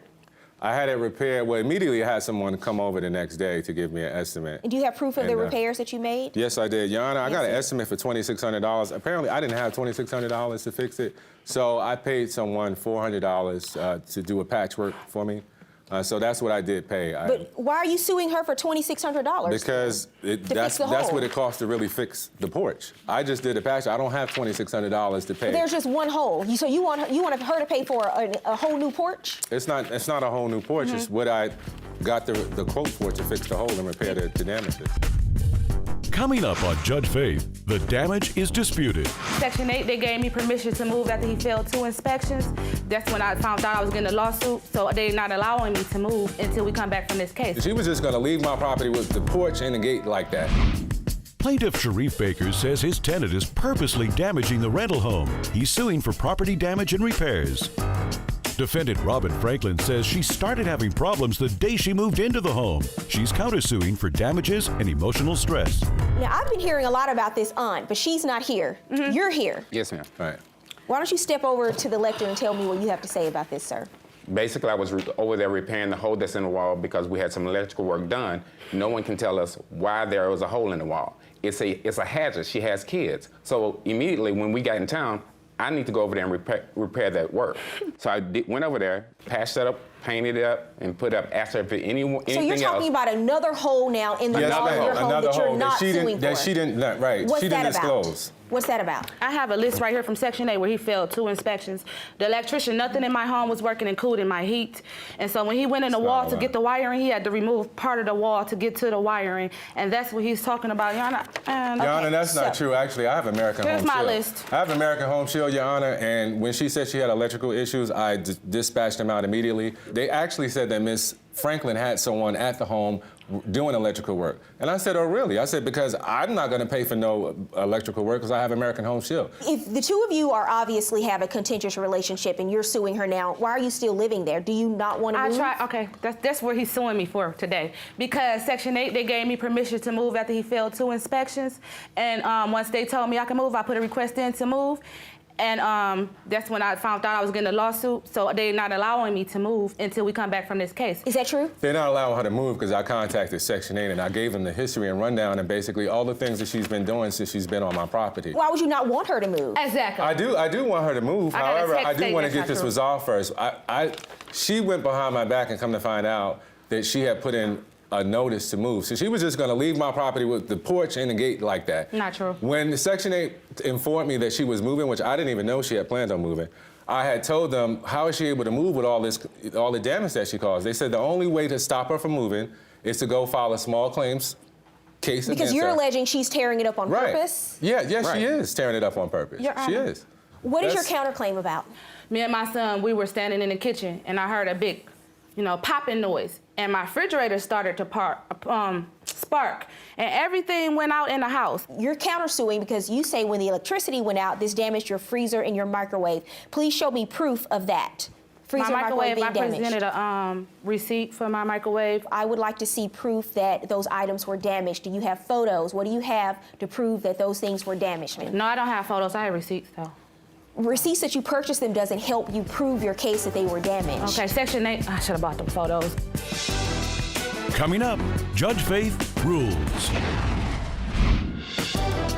I had it repaired. Well, immediately I had someone come over the next day to give me an estimate. And do you have proof of the repairs that you made? Yes, I did. Your Honor, I got an estimate for $2,600. Apparently, I didn't have $2,600 to fix it, so I paid someone $400 to do a patchwork for me. So that's what I did pay. But why are you suing her for $2,600? Because that's what it costs to really fix the porch. I just did a patch. I don't have $2,600 to pay. But there's just one hole. So you want her to pay for a whole new porch? It's not a whole new porch. It's what I got the quote for to fix the hole and repair the damages. Coming up on Judge Faith, the damage is disputed. Section 8, they gave me permission to move after he failed 2 inspections. That's when I found out I was getting a lawsuit, so they're not allowing me to move until we come back from this case. She was just gonna leave my property with the porch and the gate like that. Plaintiff Sharif Baker says his tenant is purposely damaging the rental home. He's suing for property damage and repairs. Defendant Robin Franklin says she started having problems the day she moved into the home. She's countersuing for damages and emotional stress. Now, I've been hearing a lot about this aunt, but she's not here. You're here. Yes, ma'am. All right. Why don't you step over to the lectern and tell me what you have to say about this, sir? Basically, I was over there repairing the hole that's in the wall because we had some electrical work done. No one can tell us why there was a hole in the wall. It's a hazard. She has kids. So immediately when we got in town, I need to go over there and repair that work. So I went over there, patched that up, painted it up, and put up, asked her if anything else. So you're talking about another hole now in the wall of your home that you're not suing for. That she didn't, right. What's she that didn't about? disclose. What's that about? I have a list right here from Section 8 where he failed 2 inspections. The electrician, nothing in my home was working, including my heat. And so when he went in the wall to get the wiring, he had to remove part of the wall to get to the wiring. And that's what he's talking about, Your Honor. Your Honor, that's not true. Actually, I have American Home Shield. Here's my list. I have American Home Shield, Your Honor, and when she said she had electrical issues, I dispatched them out immediately. They actually said that Miss Franklin had someone at the home doing electrical work. And I said, oh, really? I said, because I'm not going to pay for no electrical work because I have American Home Shield. If the two of you are obviously have a contentious relationship and you're suing her now, why are you still living there? Do you not want to move? Okay, that's what he's suing me for today. Because Section 8, they gave me permission to move after he failed 2 inspections. And once they told me I could move, I put a request in to move. And that's when I found out I was getting a lawsuit, so they're not allowing me to move until we come back from this case. Is that true? They're not allowing her to move because I contacted Section 8 and I gave them the history and rundown and basically all the things that she's been doing since she's been on my property. Why would you not want her to move? Exactly. I do want her to move. However, I do want to get this resolved first. She went behind my back and come to find out that she had put in a notice to move. So she was just going to leave my property with the porch and the gate like that. Not true. When Section 8 informed me that she was moving, which I didn't even know she had planned on moving, I had told them, how is she able to move with all the damage that she caused? They said the only way to stop her from moving is to go file a small claims case against her. Because you're alleging she's tearing it up on purpose? Yeah, she is tearing it up on purpose. She is. What is your counterclaim about? Me and my son, we were standing in the kitchen and I heard a big, popping noise. And my refrigerator started to spark. And everything went out in the house. You're countersuing because you say when the electricity went out, this damaged your freezer and your microwave. Please show me proof of that. Freezer, my microwave being damaged. I presented a receipt for my microwave. I would like to see proof that those items were damaged. Do you have photos? What do you have to prove that those things were damaged? No, I don't have photos. I have receipts, though. Receipts that you purchased them doesn't help you prove your case that they were damaged. Okay, Section 8, I should have bought them photos. Coming up, Judge Faith rules.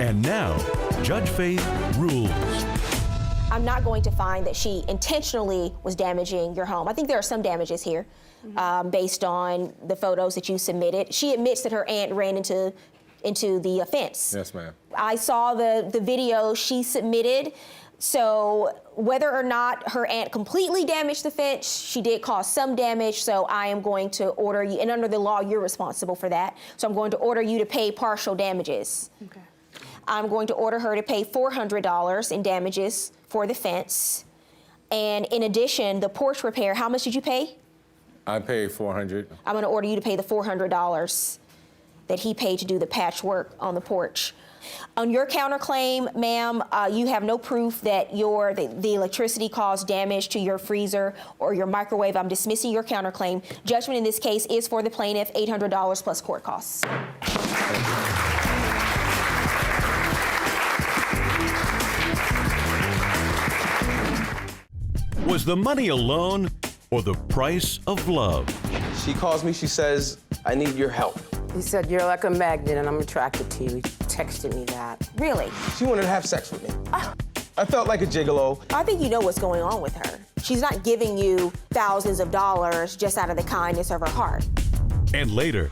And now, Judge Faith rules. I'm not going to find that she intentionally was damaging your home. I think there are some damages here based on the photos that you submitted. She admits that her aunt ran into into the fence. Yes, ma'am. I saw the video she submitted. So whether or not her aunt completely damaged the fence, she did cause some damage. So I am going to order you, and under the law, you're responsible for that. So I'm going to order you to pay partial damages. Okay. I'm going to order her to pay $400 in damages for the fence. And in addition, the porch repair, how much did you pay? I paid $400. I'm going to order you to pay the $400 that he paid to do the patchwork on the porch. On your counterclaim, ma'am, you have no proof that the electricity caused damage to your freezer or your microwave. I'm dismissing your counterclaim. Judgment in this case is for the plaintiff, $800 plus court costs. Was the money alone or the price of love? She calls me, she says, I need your help. He said, you're like a magnet and I'm attracted to you. He texted me that. Really? She wanted to have sex with me. I felt like a gigolo. I think you know what's going on with her. She's not giving you thousands of dollars just out of the kindness of her heart. And later,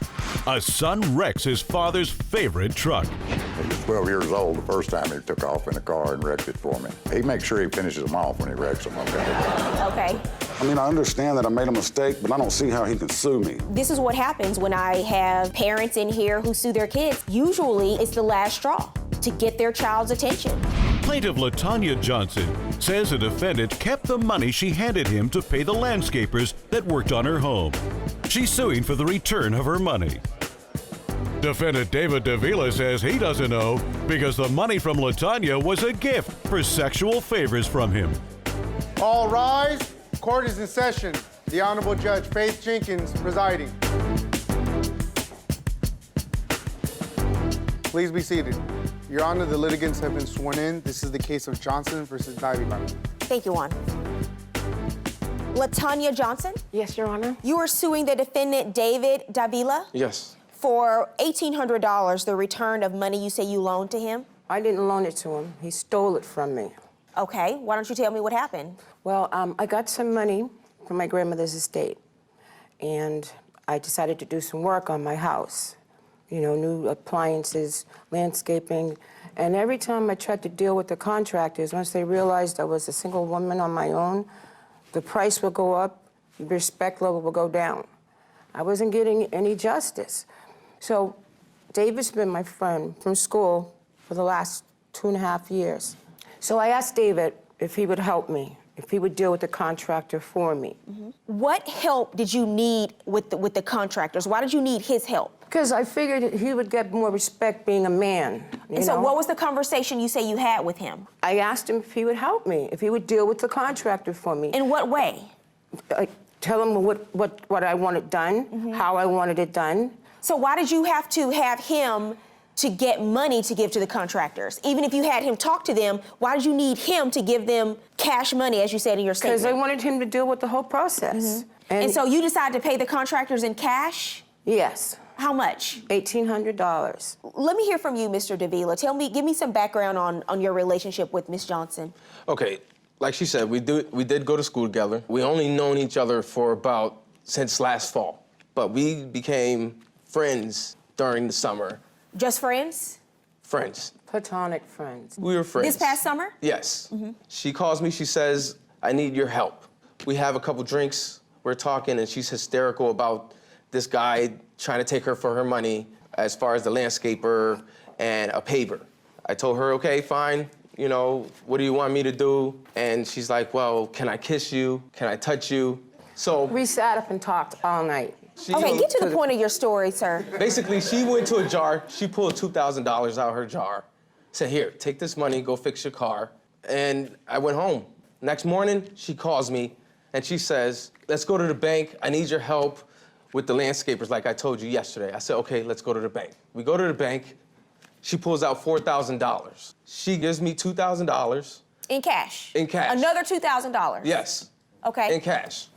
a son wrecks his father's favorite truck. He was 12 years old the first time he took off in a car and wrecked it for me. He makes sure he finishes them off when he wrecks them, okay? Okay. I mean, I understand that I made a mistake, but I don't see how he can sue me. This is what happens when I have parents in here who sue their kids. Usually, it's the last straw to get their child's attention. Plaintiff LaTanya Johnson says the defendant kept the money she handed him to pay the landscapers that worked on her home. She's suing for the return of her money. Defendant David Davila says he doesn't know because the money from LaTanya was a gift for sexual favors from him. All rise. Court is in session. The Honorable Judge Faith Jenkins presiding. Please be seated. Your Honor, the litigants have been sworn in. This is the case of Johnson versus Davila. Thank you, Juan. LaTanya Johnson? Yes, Your Honor. You are suing the defendant David Davila Yes. for $1,800, the return of money you say you loaned to him? I didn't loan it to him. He stole it from me. Okay, why don't you tell me what happened? Well, I got some money from my grandmother's estate, and I decided to do some work on my house. You know, new appliances, landscaping, and every time I tried to deal with the contractors, once they realized I was a single woman on my own, the price would go up, the respect level would go down. I wasn't getting any justice. So David's been my friend from school for the last 2.5 years. So I asked David if he would help me, if he would deal with the contractor for me. Mm-hmm. What help did you need with the contractors? Why did you need his help? Because I figured he would get more respect being a man. And so what was the conversation you say you had with him? I asked him if he would help me, if he would deal with the contractor for me. In what way? I tell him what I wanted done, how I wanted it done. So why did you have to have him to get money to give to the contractors? Even if you had him talk to them, why did you need him to give them cash money, as you said in your statement? Because I wanted him to deal with the whole process. And so you decided to pay the contractors in cash? Yes. How much? $1,800. Let me hear from you, Mr. Davila. Give me some background on your relationship with Miss Johnson. Okay, like she said, we did go to school together. We only known each other for since last fall. But we became friends during the summer. Just friends? Friends. Platonic friends. We were friends. This past summer? Yes. She calls me, she says, I need your help. We have a couple drinks, we're talking, and she's hysterical about this guy trying to take her for her money as far as the landscaper and a paver. I told her, okay, fine, you know, what do you want me to do? And she's like, well, can I kiss you? Can I touch you? So we sat up and talked all night. Okay, get to the point of your story, sir. Basically, she went to a jar, she pulled $2,000 out of her jar, said, here, take this money, go fix your car. And I went home. Next morning, she calls me and she says, let's go to the bank, I need your help with the landscapers like I told you yesterday. I said, okay, let's go to the bank. We go to the bank, she pulls out $4,000. She gives me $2,000. In cash? In cash. Another $2,000? Yes. Okay. In cash.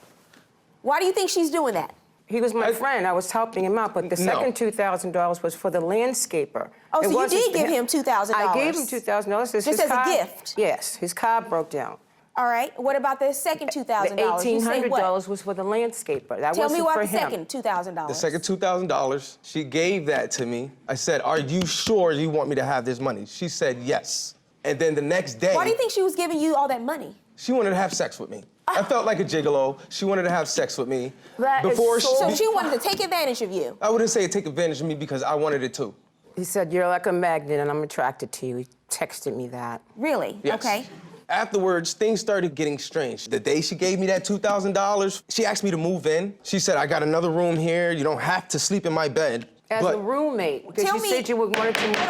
Why do you think she's doing that? He was my friend. I was helping him out, but the second $2,000 was for the landscaper. Oh, so you did give him $2,000? I gave him $2,000. Just as a gift? Yes, his car broke down. All right, what about the second $2,000? The You say what? $1,800 was for the landscaper. That Tell me wasn't what for the him. second $2,000. The second $2,000, she gave that to me. I said, are you sure you want me to have this money? She said yes. And then the next day... Why do you think she was giving you all that money? She wanted to have sex with me. I felt like a gigolo. She wanted to have sex with me. So she wanted to take advantage of you? I wouldn't say take advantage of me because I wanted it too. He said, you're like a magnet and I'm attracted to you. He texted me that. Really? Yes. Okay. Afterwards, things started getting strange. The day she gave me that $2,000, she asked me to move in. She said, I got another room here. You don't have to sleep in my bed. As a roommate, because you said you wanted to...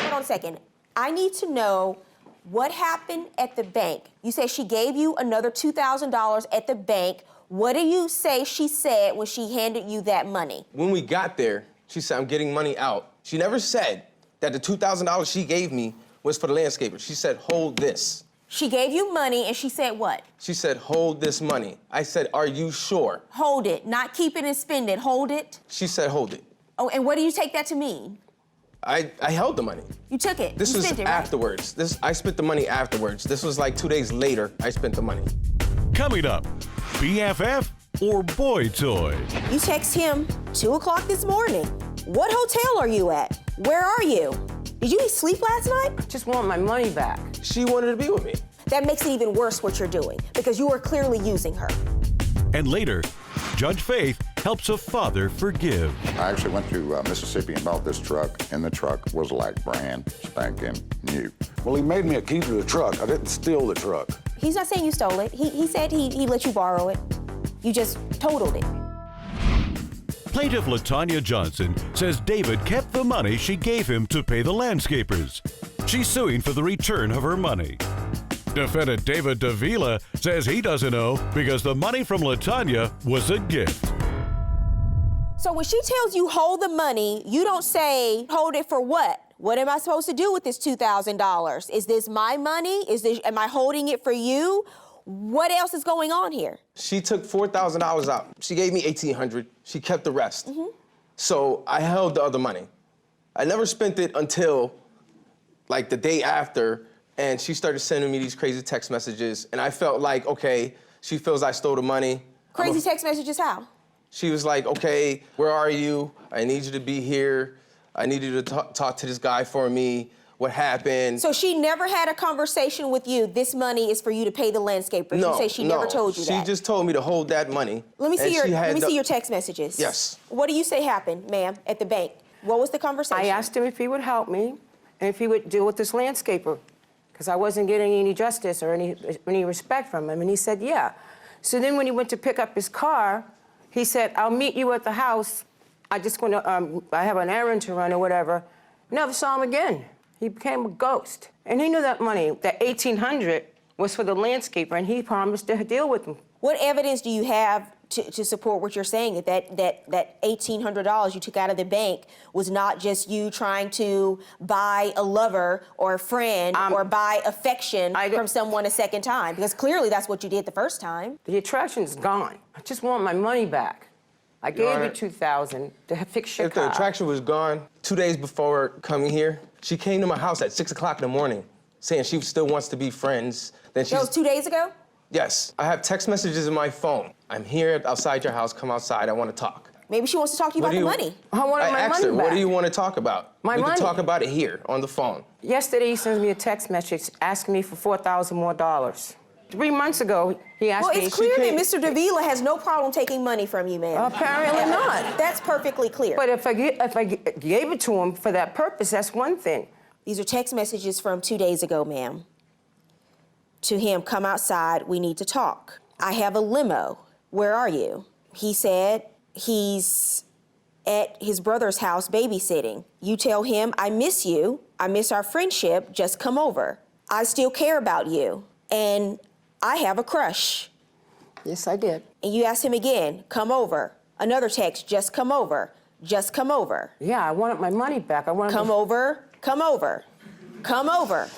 Hold on a second. I need to know what happened at the bank. You said she gave you another $2,000 at the bank. What do you say she said when she handed you that money? When we got there, she said, I'm getting money out. She never said that the $2,000 she gave me was for the landscaper. She said, hold this. She gave you money and she said what? She said, hold this money. I said, are you sure? Hold it, not keep it and spend it, hold it. She said, hold it. Oh, and what do you take that to mean? I held the money. You took it. This you was spent it, right? afterwards. I spent the money afterwards. This was like 2 days later, I spent the money. Coming up, BFF or boy toy? You text him 2 o'clock this morning. What hotel are you at? Where are you? Did you sleep last night? I just want my money back. She wanted to be with me. That makes it even worse what you're doing because you are clearly using her. And later, Judge Faith helps a father forgive. I actually went to Mississippi and bought this truck, and the truck was like brand spanking new. Well, he made me a key to the truck. I didn't steal the truck. He's not saying you stole it. He said he let you borrow it. You just totaled it. Plaintiff LaTanya Johnson says David kept the money she gave him to pay the landscapers. She's suing for the return of her money. Defendant David Davila says he doesn't know because the money from LaTanya was a gift. So when she tells you hold the money, you don't say hold it for what? What am I supposed to do with this $2,000? Is this my money? Am I holding it for you? What else is going on here? She took $4,000 out. She gave me $1,800. She kept the rest. So I held the other money. I never spent it until like the day after, and she started sending me these crazy text messages, and I felt like, okay, she feels I stole the money. Crazy text messages how? She was like, okay, where are you? I need you to be here. I need you to talk to this guy for me. What happened? So she never had a conversation with you, this money is for you to pay the landscaper. No, You say she never told you that. She just told me to hold that money. Let me see your text messages. Yes. What do you say happened, ma'am, at the bank? What was the conversation? I asked him if he would help me and if he would deal with this landscaper because I wasn't getting any justice or any respect from him, and he said, yeah. So then when he went to pick up his car, he said, I'll meet you at the house. I have an errand to run or whatever. Never saw him again. He became a ghost. And he knew that money, that $1,800, was for the landscaper, and he promised to deal with him. What evidence do you have to support what you're saying, that $1,800 you took out of the bank was not just you trying to buy a lover or a friend or buy affection from someone a second time? Because clearly that's what you did the first time. The attraction's gone. I just want my money back. I gave you $2,000 to fix your car. If the attraction was gone, 2 days before coming here, she came to my house at 6 o'clock in the morning saying she still wants to be friends. Then That was 2 days ago? Yes. I have text messages in my phone. I'm here outside your house. Come outside. I want to talk. Maybe she wants to talk to you about the money. I wanted my asked money her, back. what do you want to talk about? My we money. can talk about it here on the phone. Yesterday, he sent me a text message asking me for $4,000 more. 3 months ago, he asked me... Well, it's clear that Mr. Davila has no problem taking money from you, ma'am. Apparently not. That's perfectly clear. But if I gave it to him for that purpose, that's one thing. These are text messages from 2 days ago, ma'am. To him, come outside, we need to talk. I have a limo. Where are you? He said he's at his brother's house babysitting. You tell him, I miss you. I miss our friendship. Just come over. I still care about you. And I have a crush. Yes, I did. And you asked him again, come over. Another text, just come over. Just come over. Yeah, I wanted my money back. I wanted Come over, come over, come over.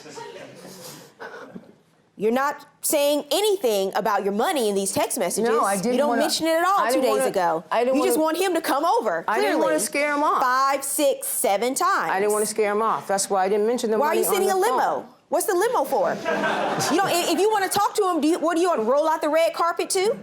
You're not saying anything about your money in these text messages. No, I didn't. You don't mention it at all 2 days ago. You just want him to come over. I didn't want to scare him off. 5, 6, 7 times. I didn't want to scare him off. That's why I didn't mention the money. Why are you sending a limo? What's the limo for? You know, if you want to talk to him, what do you want to roll out the red carpet too?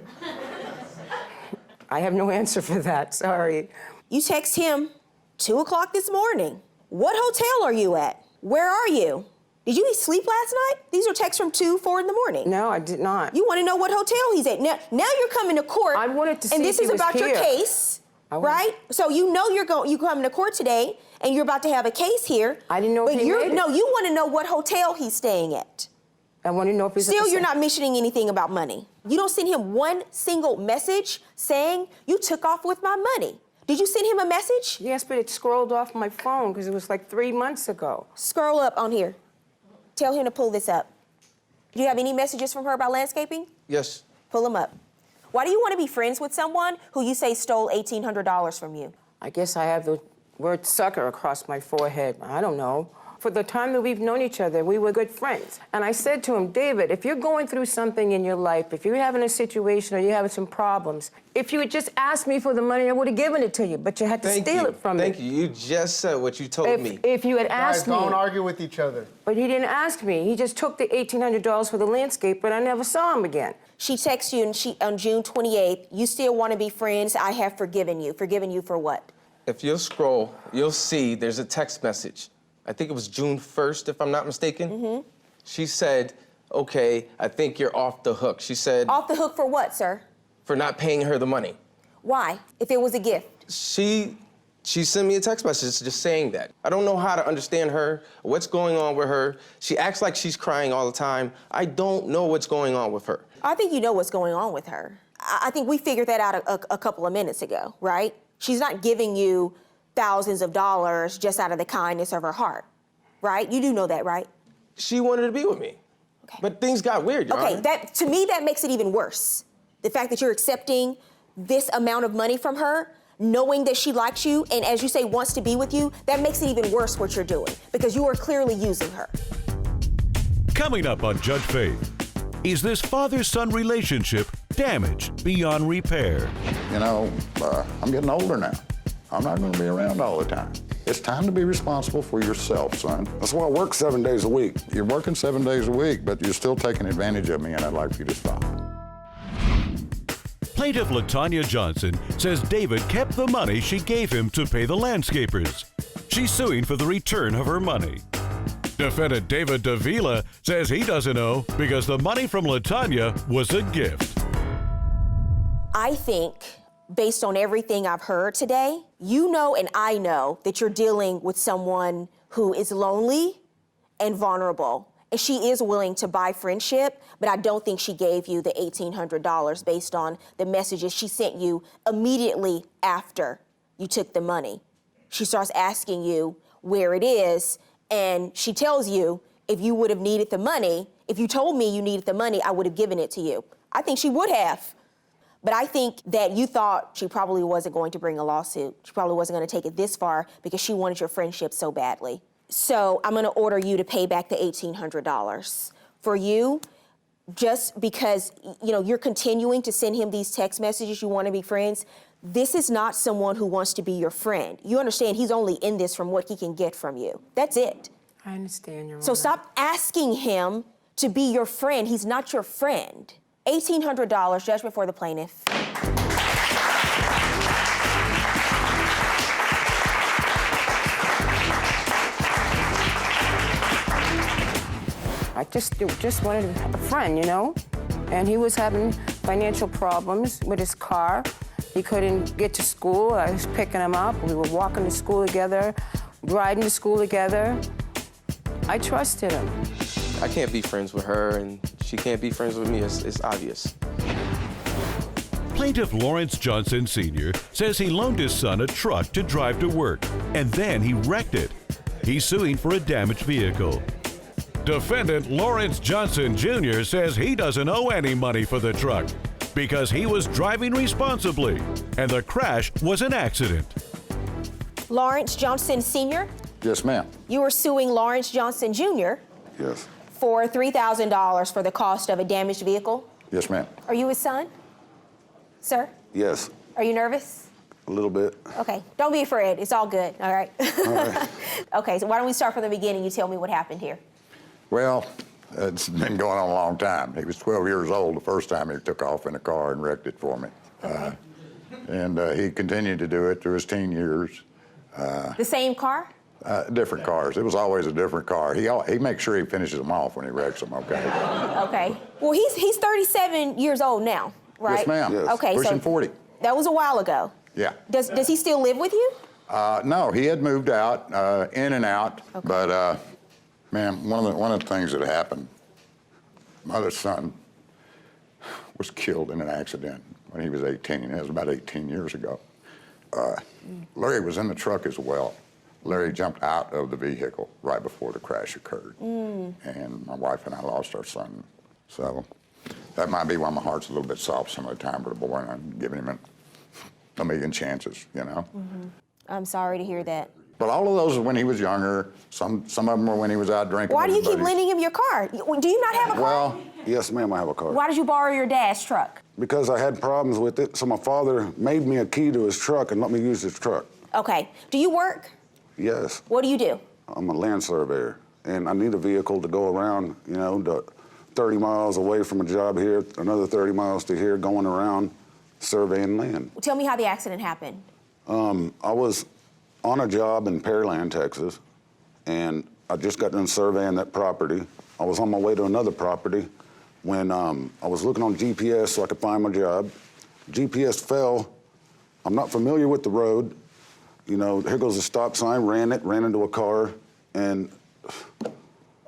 I have no answer for that, sorry. You text him 2 o'clock this morning. What hotel are you at? Where are you? Did you sleep last night? These are texts from 2, 4 in the morning. No, I did not. You want to know what hotel he's at. Now you're coming to court. I wanted to see and if this he is was about your here. case, right? So you know you're coming to court today, and you're about to have a case here. I didn't know if he made it. No, you want to know what hotel he's staying at. I want to know if he's Still, you're not mentioning anything about money. You don't send him one single message saying you took off with my money. Did you send him a message? Yes, but it scrolled off my phone because it was like 3 months ago. Scroll up on here. Tell him to pull this up. Do you have any messages from her about landscaping? Yes. Pull them up. Why do you want to be friends with someone who you say stole $1,800 from you? I guess I have the word sucker across my forehead. I don't know. For the time that we've known each other, we were good friends. And I said to him, David, if you're going through something in your life, if you're having a situation or you're having some problems, if you had just asked me for the money, I would have given it to you, but you had to steal it from me. Thank you. You just said what you told me. If you had asked me. Guys, don't argue with each other. But he didn't ask me. He just took the $1,800 for the landscape, but I never saw him again. She texts you on June 28th, you still want to be friends, I have forgiven you. Forgiven you for what? If you'll scroll, you'll see there's a text message. I think it was June 1st, if I'm not mistaken. Mm-hmm. She said, okay, I think you're off the hook. She said... Off the hook for what, sir? For not paying her the money. Why? If it was a gift? She sent me a text message just saying that. I don't know how to understand her, what's going on with her. She acts like she's crying all the time. I don't know what's going on with her. I think you know what's going on with her. I think we figured that out a couple of minutes ago, right? She's not giving you thousands of dollars just out of the kindness of her heart, right? You do know that, right? She wanted to be with me. Okay. But things got weird, Your Honor. To me, that makes it even worse. The fact that you're accepting this amount of money from her, knowing that she likes you, and as you say, wants to be with you, that makes it even worse what you're doing, because you are clearly using her. Coming up on Judge Faith, is this father-son relationship damaged beyond repair? You know, I'm getting older now. I'm not going to be around all the time. It's time to be responsible for yourself, son. That's why I work 7 days a week. You're working 7 days a week, but you're still taking advantage of me, and I'd like for you to stop. Plaintiff LaTanya Johnson says David kept the money she gave him to pay the landscapers. She's suing for the return of her money. Defendant David Davila says he doesn't owe because the money from LaTanya was a gift. I think, based on everything I've heard today, you know and I know that you're dealing with someone who is lonely and vulnerable. And she is willing to buy friendship, but I don't think she gave you the $1,800 based on the messages she sent you immediately after you took the money. She starts asking you where it is, and she tells you, if you would have needed the money, if you told me you needed the money, I would have given it to you. I think she would have. But I think that you thought she probably wasn't going to bring a lawsuit. She probably wasn't going to take it this far because she wanted your friendship so badly. So I'm going to order you to pay back the $1,800. For you, just because, you know, you're continuing to send him these text messages, you want to be friends, this is not someone who wants to be your friend. You understand he's only in this from what he can get from you. That's it. I understand, Your Honor. So stop asking him to be your friend. He's not your friend. $1,800, judgment for the plaintiff. I just wanted a friend, you know? And he was having financial problems with his car. He couldn't get to school. I was picking him up. We were walking to school together, riding to school together. I trusted him. I can't be friends with her, and she can't be friends with me. It's obvious. Plaintiff Lawrence Johnson Sr. says he loaned his son a truck to drive to work, and then he wrecked it. He's suing for a damaged vehicle. Defendant Lawrence Johnson Jr. says he doesn't owe any money for the truck because he was driving responsibly, and the crash was an accident. Lawrence Johnson Sr.? Yes, ma'am. You were suing Lawrence Johnson Jr. Yes. for $3,000 for the cost of a damaged vehicle? Yes, ma'am. Are you his son? Sir? Yes. Are you nervous? A little bit. Okay, don't be afraid. It's all good, all right? All right. Okay, so why don't we start from the beginning? You tell me what happened here. Well, it's been going on a long time. He was 12 years old the first time he took off in a car and wrecked it for me. And he continued to do it through his teen years. The same car? Different cars. It was always a different car. He makes sure he finishes them off when he wrecks them, okay? Okay. Well, he's 37 years old now, right? Yes, ma'am. Yes. Okay, Pushing so 40. That was a while ago. Yeah. Does he still live with you? No, he had moved out, in and out. Okay. But, man, one of the things that happened, my other son was killed in an accident when he was 18. It was about 18 years ago. Larry was in the truck as well. Larry jumped out of the vehicle right before the crash occurred. And my wife and I lost our son. So that might be why my heart's a little bit soft some of the time for the boy, and I'm giving him a million chances, you know? I'm sorry to hear that. But all of those are when he was younger. Some of them were when he was out drinking. Why do you with his keep buddies. lending him your car? Do you not have a car? Well, Yes, ma'am, I have a car. Why did you borrow your dad's truck? Because I had problems with it, so my father made me a key to his truck and let me use his truck. Okay. Do you work? Yes. What do you do? I'm a land surveyor, and I need a vehicle to go around, you know, 30 miles away from a job here, another 30 miles to here, going around surveying land. Tell me how the accident happened. I was on a job in Pearland, Texas, and I just got done surveying that property. I was on my way to another property when I was looking on GPS so I could find my job. GPS fell. I'm not familiar with the road. You know, here goes a stop sign, ran into a car, and...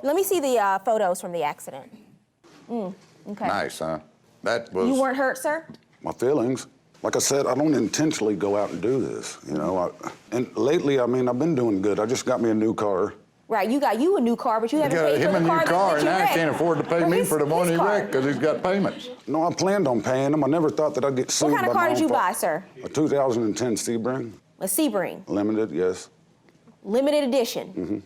Let me see the photos from the accident. Okay. Nice, huh? That was... You weren't hurt, sir? My feelings. Like I said, I don't intentionally go out and do this, you know. And lately, I mean, I've been doing good. I just got me a new car. Right, you got a new car, but you haven't paid for the car him a new car, that and you now he wrecked. can't afford to pay me for the one he wrecked because he's got payments. No, I planned on paying them. I never thought that I'd get sued. What kind of by car my did own you buy, sir? A 2010 Sebring. A Sebring. Limited, yes. Limited edition. Mm-hmm.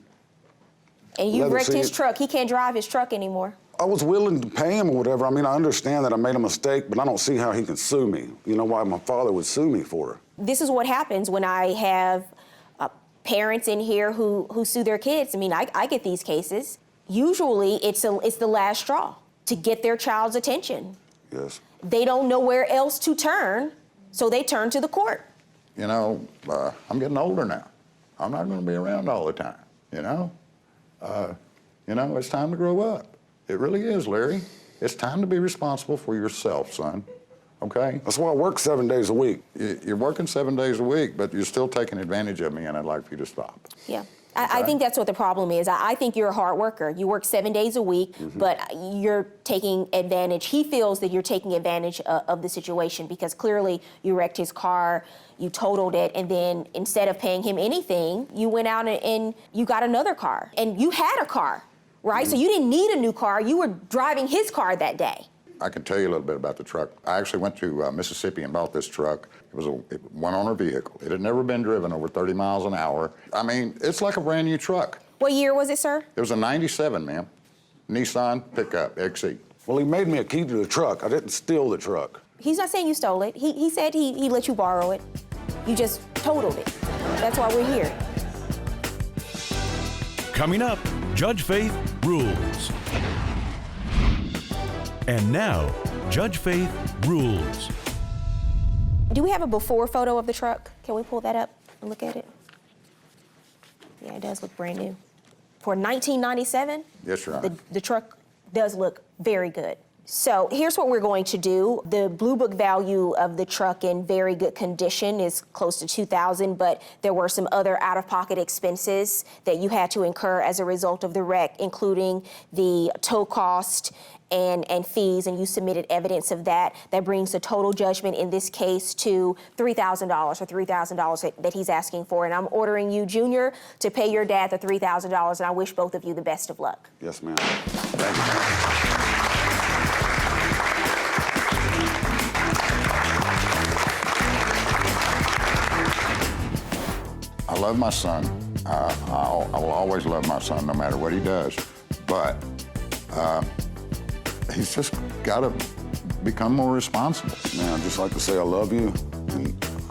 And you Leather wrecked his seat. truck. He can't drive his truck anymore. I was willing to pay him or whatever. I mean, I understand that I made a mistake, but I don't see how he can sue me. You know why my father would sue me for it. This is what happens when I have parents in here who sue their kids. I mean, I get these cases. Usually, it's the last straw to get their child's attention. Yes. They don't know where else to turn, so they turn to the court. You know, I'm getting older now. I'm not going to be around all the time, you know? You know, it's time to grow up. It really is, Larry. It's time to be responsible for yourself, son. Okay? That's why I work 7 days a week. You're working 7 days a week, but you're still taking advantage of me, and I'd like for you to stop. Yeah. I think that's what the problem is. I think you're a hard worker. You work 7 days a week, but you're taking advantage. He feels that you're taking advantage of the situation because clearly you wrecked his car, you totaled it, and then instead of paying him anything, you went out and you got another car. And you had a car, right? So you didn't need a new car. You were driving his car that day. I can tell you a little bit about the truck. I actually went to Mississippi and bought this truck. It was a one-owner vehicle. It had never been driven over 30 miles an hour. I mean, it's like a brand new truck. What year was it, sir? It was a 97, ma'am. Nissan pickup, XE. Well, he made me a key to the truck. I didn't steal the truck. He's not saying you stole it. He said he let you borrow it. You just totaled it. That's why we're here. Coming up, Judge Faith rules. And now, Judge Faith rules. Do we have a before photo of the truck? Can we pull that up and look at it? Yeah, it does look brand new. For 1997, Yes, Your Honor. the truck does look very good. So here's what we're going to do. The Blue Book value of the truck in very good condition is close to $2,000, but there were some other out-of-pocket expenses that you had to incur as a result of the wreck, including the tow cost and fees, and you submitted evidence of that. That brings the total judgment in this case to $3,000 or $3,000 that he's asking for. And I'm ordering you, Junior, to pay your dad the $3,000, and I wish both of you the best of luck. Yes, ma'am. Thank you. I love my son. I will always love my son no matter what he does. But he's just got to become more responsible. Man, I'd just like to say I love you. And,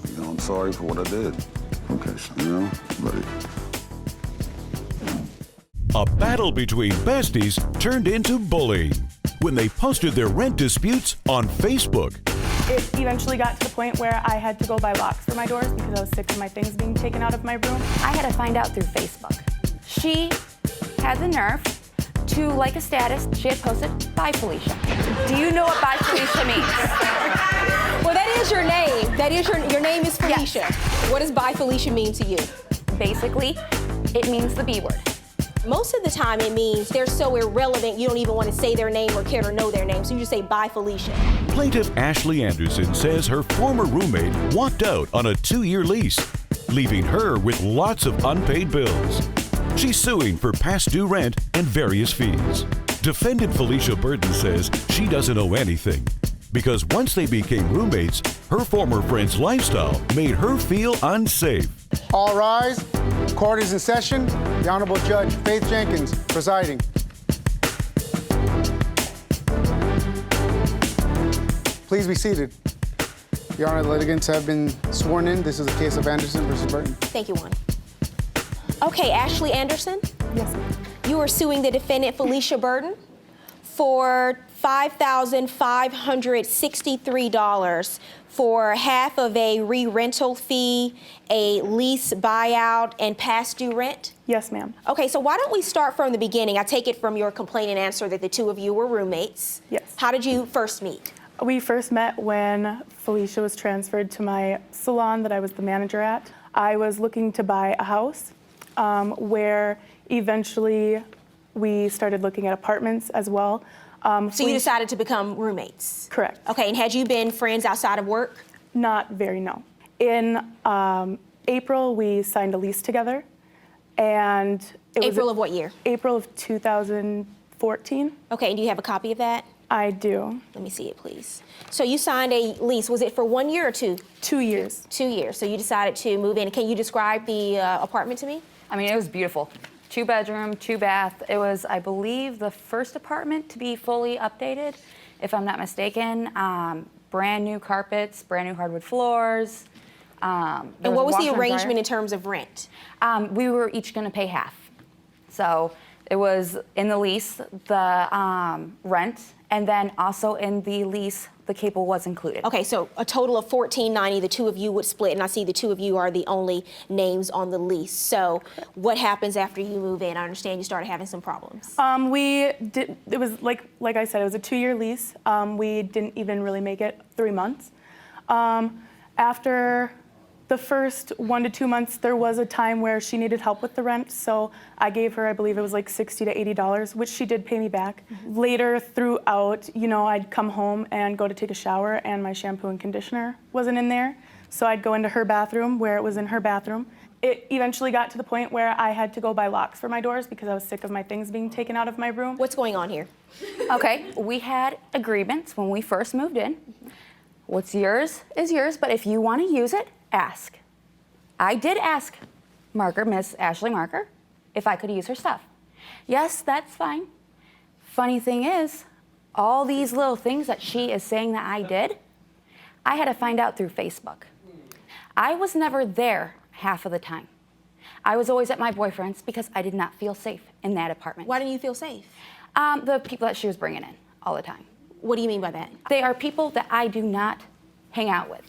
you know, I'm sorry for what I did. Okay, son. You know, but A battle between besties turned into bullying when they posted their rent disputes on Facebook. It eventually got to the point where I had to go buy locks for my doors because I was sick of my things being taken out of my room. I had to find out through Facebook. She had the nerve to like a status. She had posted, "Bye, Felicia." Do you know what "Bye, Felicia" means? Well, that is your name. That is your name is Felicia. Yes. What does "Bye, Felicia" mean to you? Basically, it means the B word. Most of the time it means they're so irrelevant you don't even want to say their name or care to know their name, so you just say, "Bye, Felicia." Plaintiff Ashley Anderson says her former roommate walked out on a 2-year lease, leaving her with lots of unpaid bills. She's suing for past due rent and various fees. Defendant Felicia Burton says she doesn't owe anything because once they became roommates, her former friend's lifestyle made her feel unsafe. All rise. Court is in session. The Honorable Judge Faith Jenkins presiding. Please be seated. Your Honor, the litigants have been sworn in. This is a case of Anderson versus Burton. Thank you, Juan. Okay, Ashley Anderson. Yes, ma'am. You are suing the defendant Felicia Burton for $5,563 for half of a re-rental fee, a lease buyout, and past due rent? Yes, ma'am. Okay, so why don't we start from the beginning? I take it from your complaint and answer that the two of you were roommates. Yes. How did you first meet? We first met when Felicia was transferred to my salon that I was the manager at. I was looking to buy a house where eventually we started looking at apartments as well. So you decided to become roommates? Correct. Okay, and had you been friends outside of work? Not very, no. In April, we signed a lease together, and it April was of what year? April of 2014. Okay, and do you have a copy of that? I do. Let me see it, please. So you signed a lease. Was it for 1 year or 2? 2 years. 2 years. So you decided to move in. Can you describe the apartment to me? I mean, it was beautiful. 2-bedroom, 2-bath. It was, I believe, the first apartment to be fully updated, if I'm not mistaken. Brand new carpets, brand new hardwood floors. And what was the arrangement in terms of rent? We were each going to pay half. So it was in the lease, the rent, and then also in the lease, the cable was included. Okay, so a total of $1,490, the two of you would split, and I see the two of you are the only names on the lease. So what happens after you move in? I understand you started having some problems. It was like I said, it was a 2-year lease. We didn't even really make it 3 months. After the first 1 to 2 months, there was a time where she needed help with the rent, so I gave her, I believe it was like $60 to $80, which she did pay me back. Mm-hmm. Later throughout, I'd come home and go to take a shower, and my shampoo and conditioner wasn't in there, so I'd go into her bathroom where it was in her bathroom. It eventually got to the point where I had to go buy locks for my doors because I was sick of my things being taken out of my room. What's going on here? Okay, we had agreements when we first moved in. What's yours is yours, but if you want to use it, ask. I did ask Miss Ashley Marker, if I could use her stuff. Yes, that's fine. Funny thing is, all these little things that she is saying that I did, I had to find out through Facebook. I was never there half of the time. I was always at my boyfriend's because I did not feel safe in that apartment. Why didn't you feel safe? The people that she was bringing in all the time. What do you mean by that? They are people that I do not hang out with.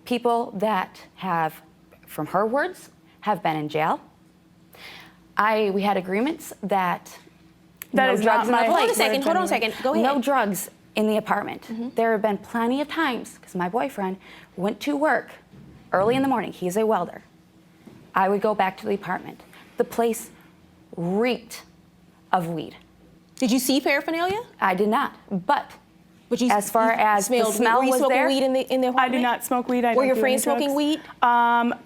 People that have, from her words, have been in jail. We had agreements that no drugs in the place. Hold on a second. Go ahead. No drugs in the apartment. Mm-hmm. There have been plenty of times, because my boyfriend went to work early in the morning. He's a welder. I would go back to the apartment. The place reeked of weed. Did you see paraphernalia? I did not, but you, as far as the smell were you was smoking there, weed in the apartment? I do not smoke weed. Were your friends smoking weed? Not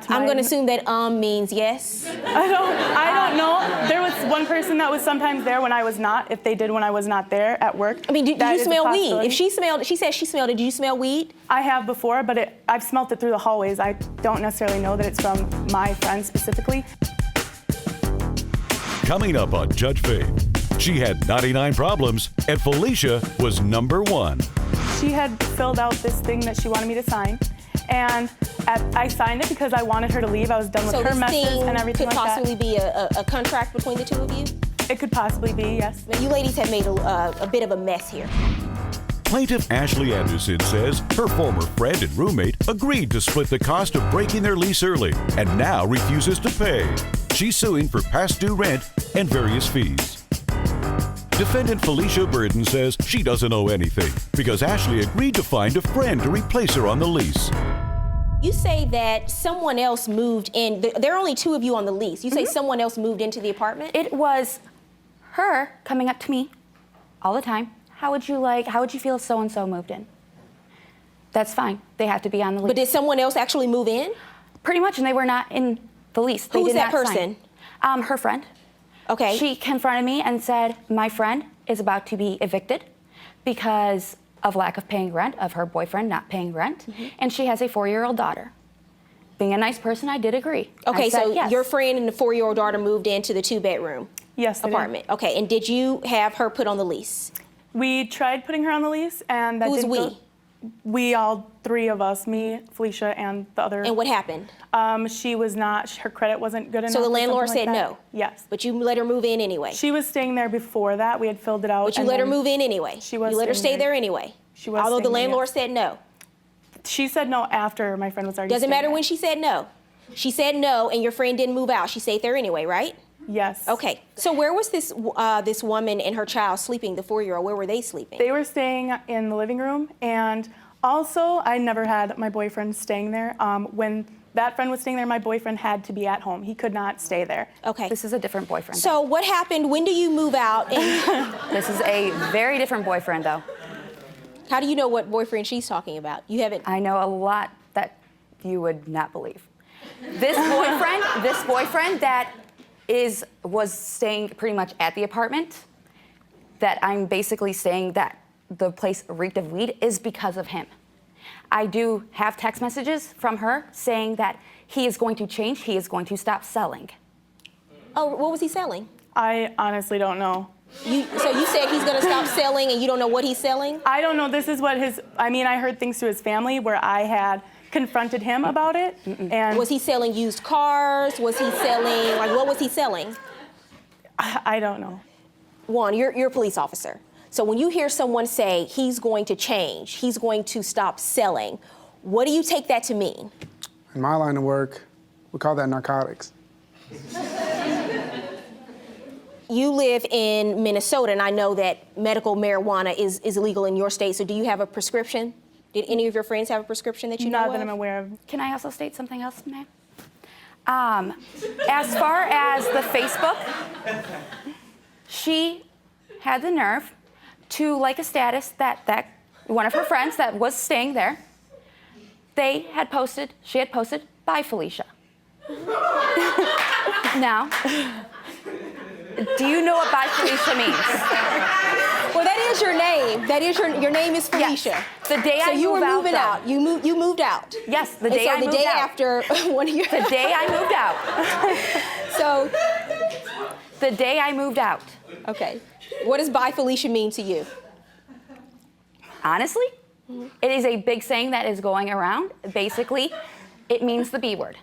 to I'm going to assume that means yes. I don't know. There was one person that was sometimes there when I was not. If they did when I was not there at work. I mean, did you smell weed? If she said she smelled it. Did you smell weed? I have before, but I've smelled it through the hallways. I don't necessarily know that it's from my friend specifically. Coming up on Judge Faith. She had 99 problems, and Felicia was number 1. She had filled out this thing that she wanted me to sign, and I signed it because I wanted her to leave. I was done with So her this messes thing and everything could like possibly be a contract between the two of you? It could possibly be, yes. Now, you ladies have made a bit of a mess here. Plaintiff Ashley Anderson says her former friend and roommate agreed to split the cost of breaking their lease early and now refuses to pay. She's suing for past due rent and various fees. Defendant Felicia Burden says she doesn't owe anything because Ashley agreed to find a friend to replace her on the lease. You say that someone else moved in. There are only two of you on the lease. You say someone else moved into the apartment? It was her coming up to me all the time. How would you feel if so-and-so moved in? That's fine. They have to be on the lease. But did someone else actually move in? Pretty much, and they were not in the lease. They Who was did that not person? Sign. Her friend. Okay. She confronted me and said, my friend is about to be evicted because of lack of paying rent, of her boyfriend not paying rent, and she has a 4-year-old daughter. Being a nice person, I did agree. Okay, I said so yes. your friend and the 4-year-old daughter moved into the 2-bedroom apartment. Okay, and did you have her put on the lease? We tried putting her on the lease, and that Who's didn't we? go. We, all three of us, me, Felicia, and the other. And what happened? She was not, her credit wasn't good enough. So the or landlord something said like that. no? Yes. But you let her move in anyway? She was staying there before that. We had filled it out. But you and let her then move in anyway? She was. You let her stay staying there anyway? She was. Although the staying there, landlord yes. said no? She said no after my friend was already Doesn't staying matter there. when she said no. She said no, and your friend didn't move out. She stayed there anyway, right? Yes. Okay. So where was this this woman and her child sleeping, the 4-year-old? Where were they sleeping? They were staying in the living room, and also I never had my boyfriend staying there. When that friend was staying there, my boyfriend had to be at home. He could not stay there. Okay. This is a different boyfriend. So what happened? When do you move out? And This is a very different boyfriend, though. how do you know what boyfriend she's talking about? You haven't. I know a lot that you would not believe. This boyfriend that was staying pretty much at the apartment, that I'm basically saying that the place reeked of weed, is because of him. I do have text messages from her saying that he is going to change, he is going to stop selling. Oh, what was he selling? I honestly don't know. So you said he's going to stop selling, and you don't know what he's selling? I don't know. This is what I heard things to his family where I had confronted him about it. And was he selling used cars? Was he selling, what was he selling? I don't know. Juan, you're a police officer. So when you hear someone say he's going to change, he's going to stop selling, what do you take that to mean? In my line of work, we call that narcotics. You live in Minnesota, and I know that medical marijuana is illegal in your state, so do you have a prescription? Did any of your friends have a prescription that you know Not of? that I'm aware of. Can I also state something else, ma'am? As far as the Facebook, she had the nerve to like a status that one of her friends that was staying there, she had posted, bye Felicia. Now, do you know what bye Felicia means? Well, that is your name. That is your name is Felicia. Yes. The day so I you were moved moving out, out. You moved out. Yes, the day I moved out. So the day after one of your. The day I moved out. So. The day I moved out. Okay. What does bye Felicia mean to you? Honestly, it is a big saying that is going around. Basically, it means the B word.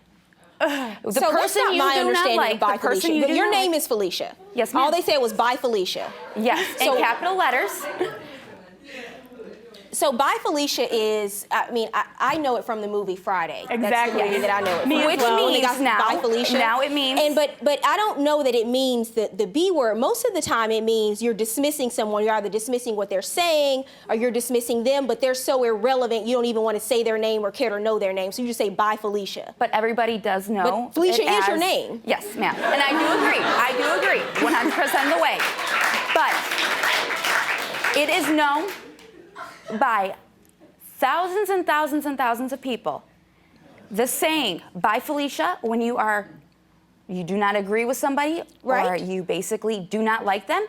The so that's person not you my do not understanding like, of bye the person Felicia. you But do your not name like. is Felicia. Yes, ma'am. All they said was bye Felicia. Yes, in capital letters. So bye Felicia is, I know it from the movie Friday. Exactly. That's the movie that I know it Me from. as well. Which means now, bye Felicia. now it means. But I don't know that it means the B word. Most of the time it means you're dismissing someone. You're either dismissing what they're saying or you're dismissing them, but they're so irrelevant you don't even want to say their name or care to know their name. So you just say bye Felicia. But everybody does know. But Felicia it is your as- name. Yes, ma'am. And I do agree 100% the way. But it is known by thousands and thousands and thousands of people. The saying, bye Felicia, when you do not agree with somebody, right, or you basically do not like them,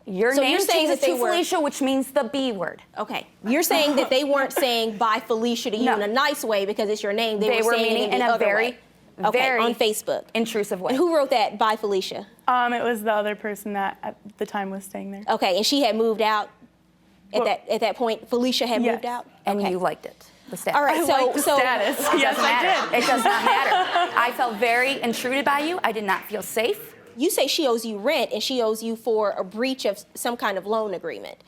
your So name you're saying changes that they to were- Felicia, which means the B word. Okay. You're saying that they weren't saying bye Felicia to you No. in a nice way because it's your name. They were were saying meaning it in the a other very, way. Okay, very on Facebook. intrusive way. And who wrote that, bye Felicia? It was the other person that at the time was staying there. Okay, and she had moved out at that point. Felicia had moved out? And Okay. you liked it. the status. All right, I like the status. It Yes, doesn't I matter. did. It does not matter. I felt very intruded by you. I did not feel safe. You say she owes you rent and she owes you for a breach of some kind of loan agreement.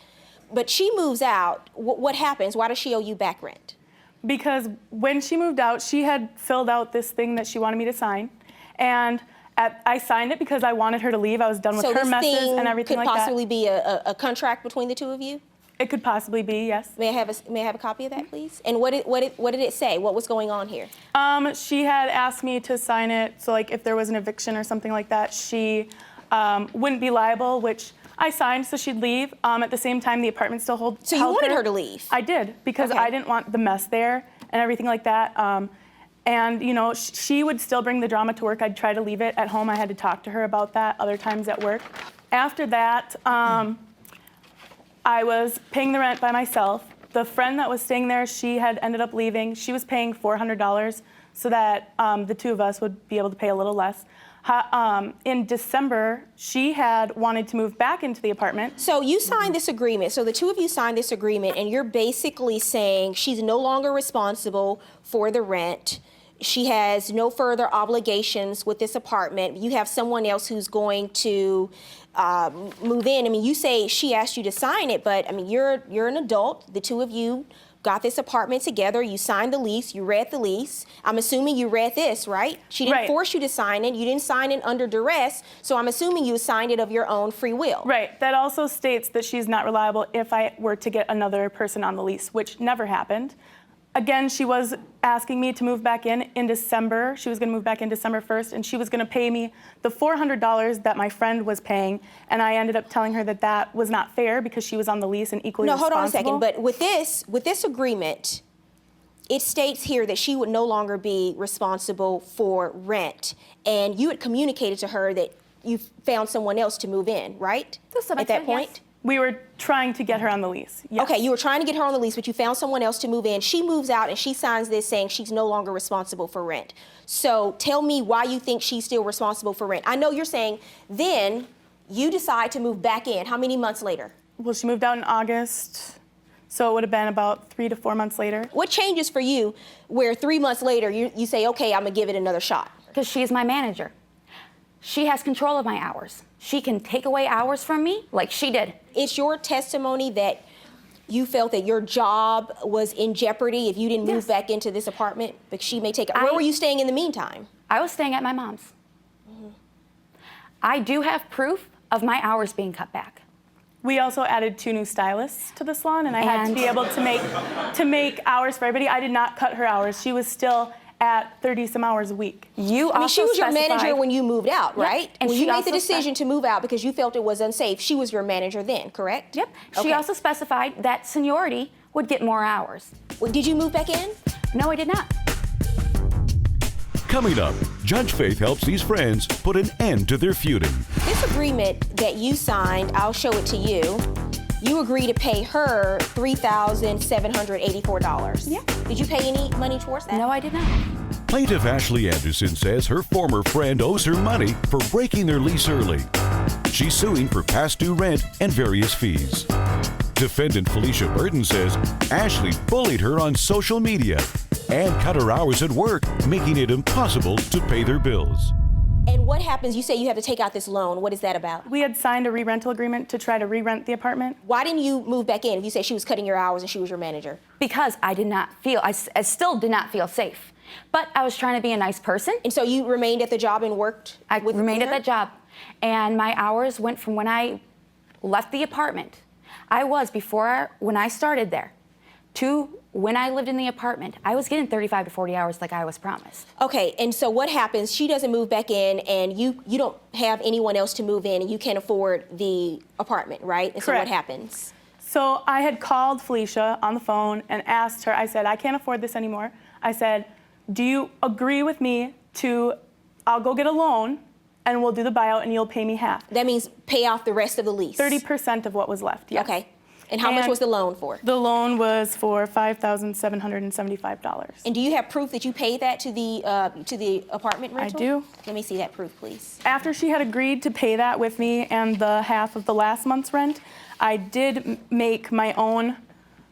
But she moves out. What happens? Why does she owe you back rent? Because when she moved out, she had filled out this thing that she wanted me to sign. And I signed it because I wanted her to leave. I was done with her messes and everything like that. Could possibly be a contract between the two of you? It could possibly be, yes. May I have a copy of that, please? And what did it say? What was going on here? She had asked me to sign it, so like if there was an eviction or something like that, she wouldn't be liable, which I signed, so she'd leave. At the same time, the apartment still held So you wanted her to leave? I did, because I didn't want the mess there and everything like that. And you know, she would still bring the drama to work. I'd try to leave it at home. I had to talk to her about that other times at work. After that, I was paying the rent by myself. The friend that was staying there, she had ended up leaving. She was paying $400 so that the two of us would be able to pay a little less. In December, she had wanted to move back into the apartment. So you signed this agreement. So the two of you signed this agreement, and you're basically saying she's no longer responsible for the rent. She has no further obligations with this apartment. You have someone else who's going to move in. I mean, you say she asked you to sign it, but I mean, you're an adult. The two of you got this apartment together. You signed the lease. You read the lease. I'm assuming you read this, right? She didn't force you to sign it. You didn't sign it under duress. So I'm assuming you signed it of your own free will. Right. That also states that she's not reliable if I were to get another person on the lease, which never happened. Again, she was asking me to move back in December. She was going to move back in December 1st, and she was going to pay me the $400 that my friend was paying. And I ended up telling her that that was not fair because she was on the lease and equally responsible. No, hold on a second. But with this agreement, it states here that she would no longer be responsible for rent. And you had communicated to her that you found someone else to move in, right? At that point? Yes. We were trying to get her on the lease. Yes. Okay, you were trying to get her on the lease, but you found someone else to move in. She moves out and she signs this saying she's no longer responsible for rent. So tell me why you think she's still responsible for rent. I know you're saying then you decide to move back in. How many months later? Well, she moved out in August, so it would have been about 3 to 4 months later. What changes for you where 3 months later you say, okay, I'm gonna give it another shot? Because she's my manager. She has control of my hours. She can take away hours from me like she did. It's your testimony that you felt that your job was in jeopardy if you didn't move back into this apartment, but she may take it. Where were you staying in the meantime? I was staying at my mom's. I do have proof of my hours being cut back. We also added 2 new stylists to the salon, and I had to be able to make hours for everybody. I did not cut her hours. She was still at 30-some hours a week. I mean, she was your manager when you moved out, right? And when she you made the also decision to move out because you felt it was unsafe, she was your manager then, correct? Yep. She also specified that seniority would get more hours. Well, did you move back in? No, I did not. Coming up, Judge Faith helps these friends put an end to their feuding. This agreement that you signed, I'll show it to you. You agreed to pay her $3,784. Yeah. Did you pay any money towards that? No, I did not. Plaintiff Ashley Anderson says her former friend owes her money for breaking their lease early. She's suing for past due rent and various fees. Defendant Felicia Burton says Ashley bullied her on social media and cut her hours at work, making it impossible to pay their bills. And what happens? You say you have to take out this loan. What is that about? We had signed a re-rental agreement to try to re-rent the apartment. Why didn't you move back in if you say she was cutting your hours and she was your manager? Because I did not feel, I still did not feel safe. But I was trying to be a nice person. And so you remained at the job and worked with remained her? at that job. And my hours went from when I left the apartment, when I started there, to when I lived in the apartment, I was getting 35 to 40 hours like I was promised. Okay, and so what happens? She doesn't move back in, and you don't have anyone else to move in, and you can't afford the apartment, right? And Correct. So what happens? So I had called Felicia on the phone and asked her, I said, I can't afford this anymore. I said, do you agree with me I'll go get a loan, and we'll do the buyout, and you'll pay me half. That means pay off the rest of the lease? 30% of what was left, yes. Okay. And how much was the loan for? The loan was for $5,775. And do you have proof that you paid that to the apartment rental? I do. Let me see that proof, please. After she had agreed to pay that with me and the half of the last month's rent, I did make my own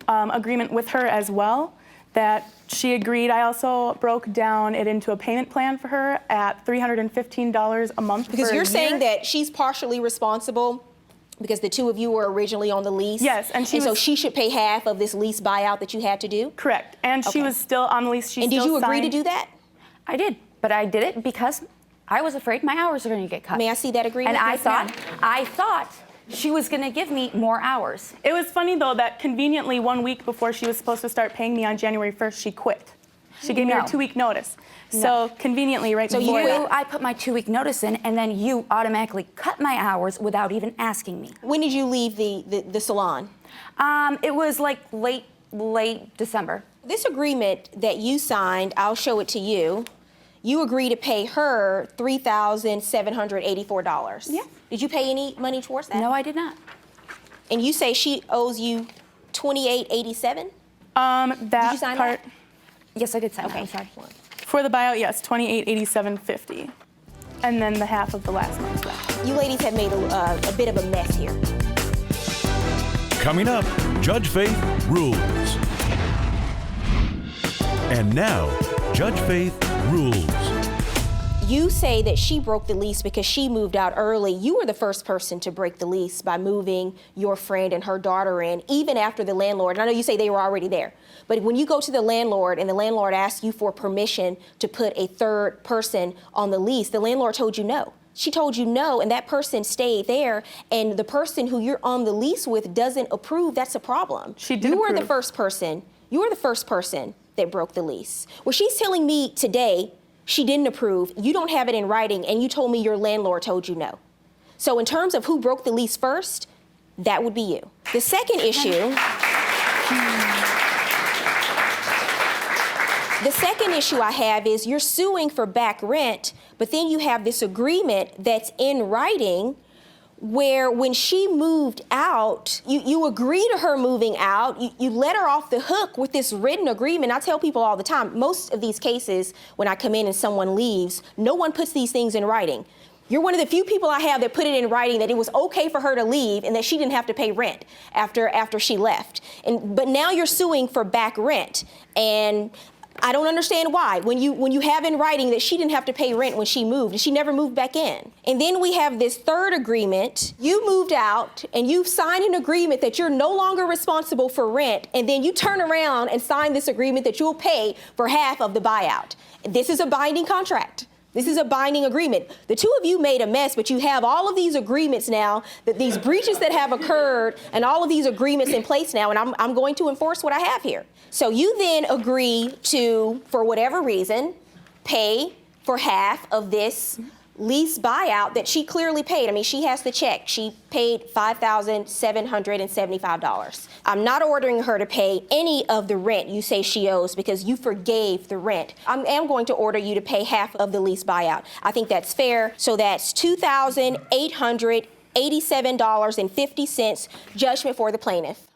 agreement with her as well that she agreed. I also broke down it into a payment plan for her at $315 a month. Because for a you're saying year. that she's partially responsible because the two of you were originally on the lease. Yes, and so she should pay half of this lease buyout that you had to do? Correct. And she was still on the lease. And did you agree to do that? I did, but I did it because I was afraid my hours were going to get cut. May I see that agreement? And Yes, I thought she was going to give me more hours. It was funny, though, that conveniently 1 week before she was supposed to start paying me on January 1st, she quit. She gave me her 2-week notice. So conveniently, right before that. I put my 2-week notice in, and then you automatically cut my hours without even asking me. When did you leave the salon? It was like late December. This agreement that you signed, I'll show it to you. You agreed to pay her $3,784. Yeah. Did you pay any money towards that? No, I did not. And you say she owes you $28.87? That did you sign part. that? Yes, I did sign. Okay, I'm sorry. For the buyout, yes, $28.87.50, and then the half of the last month's left. You ladies have made a bit of a mess here. Coming up, Judge Faith rules. And now, Judge Faith rules. You say that she broke the lease because she moved out early. You were the first person to break the lease by moving your friend and her daughter in, even after the landlord. And I know you say they were already there, but when you go to the landlord and the landlord asks you for permission to put a third person on the lease, the landlord told you no. She told you no, and that person stayed there, and the person who you're on the lease with doesn't approve. That's a problem. She did You were the approve. first person. You were the first person that broke the lease. Well, she's telling me today she didn't approve. You don't have it in writing, and you told me your landlord told you no. So in terms of who broke the lease first, that would be you. The second issue, I have is you're suing for back rent, but then you have this agreement that's in writing where when she moved out, you agree to her moving out, you let her off the hook with this written agreement. I tell people all the time, most of these cases, when I come in and someone leaves, no one puts these things in writing. You're one of the few people I have that put it in writing that it was okay for her to leave and that she didn't have to pay rent after she left. But now you're suing for back rent, and I don't understand why. When you have in writing that she didn't have to pay rent when she moved, and she never moved back in. And then we have this third agreement. You moved out, and you've signed an agreement that you're no longer responsible for rent, and then you turn around and sign this agreement that you'll pay for half of the buyout. This is a binding contract. This is a binding agreement. The two of you made a mess, but you have all of these agreements now, that these breaches that have occurred, and all of these agreements in place now, and I'm going to enforce what I have here. So you then agree to, for whatever reason, pay for half of this lease buyout that she clearly paid. I mean, she has the check. She paid $5,775. I'm not ordering her to pay any of the rent you say she owes because you forgave the rent. I am going to order you to pay half of the lease buyout. I think that's fair. So that's $2,887.50 judgment for the plaintiff.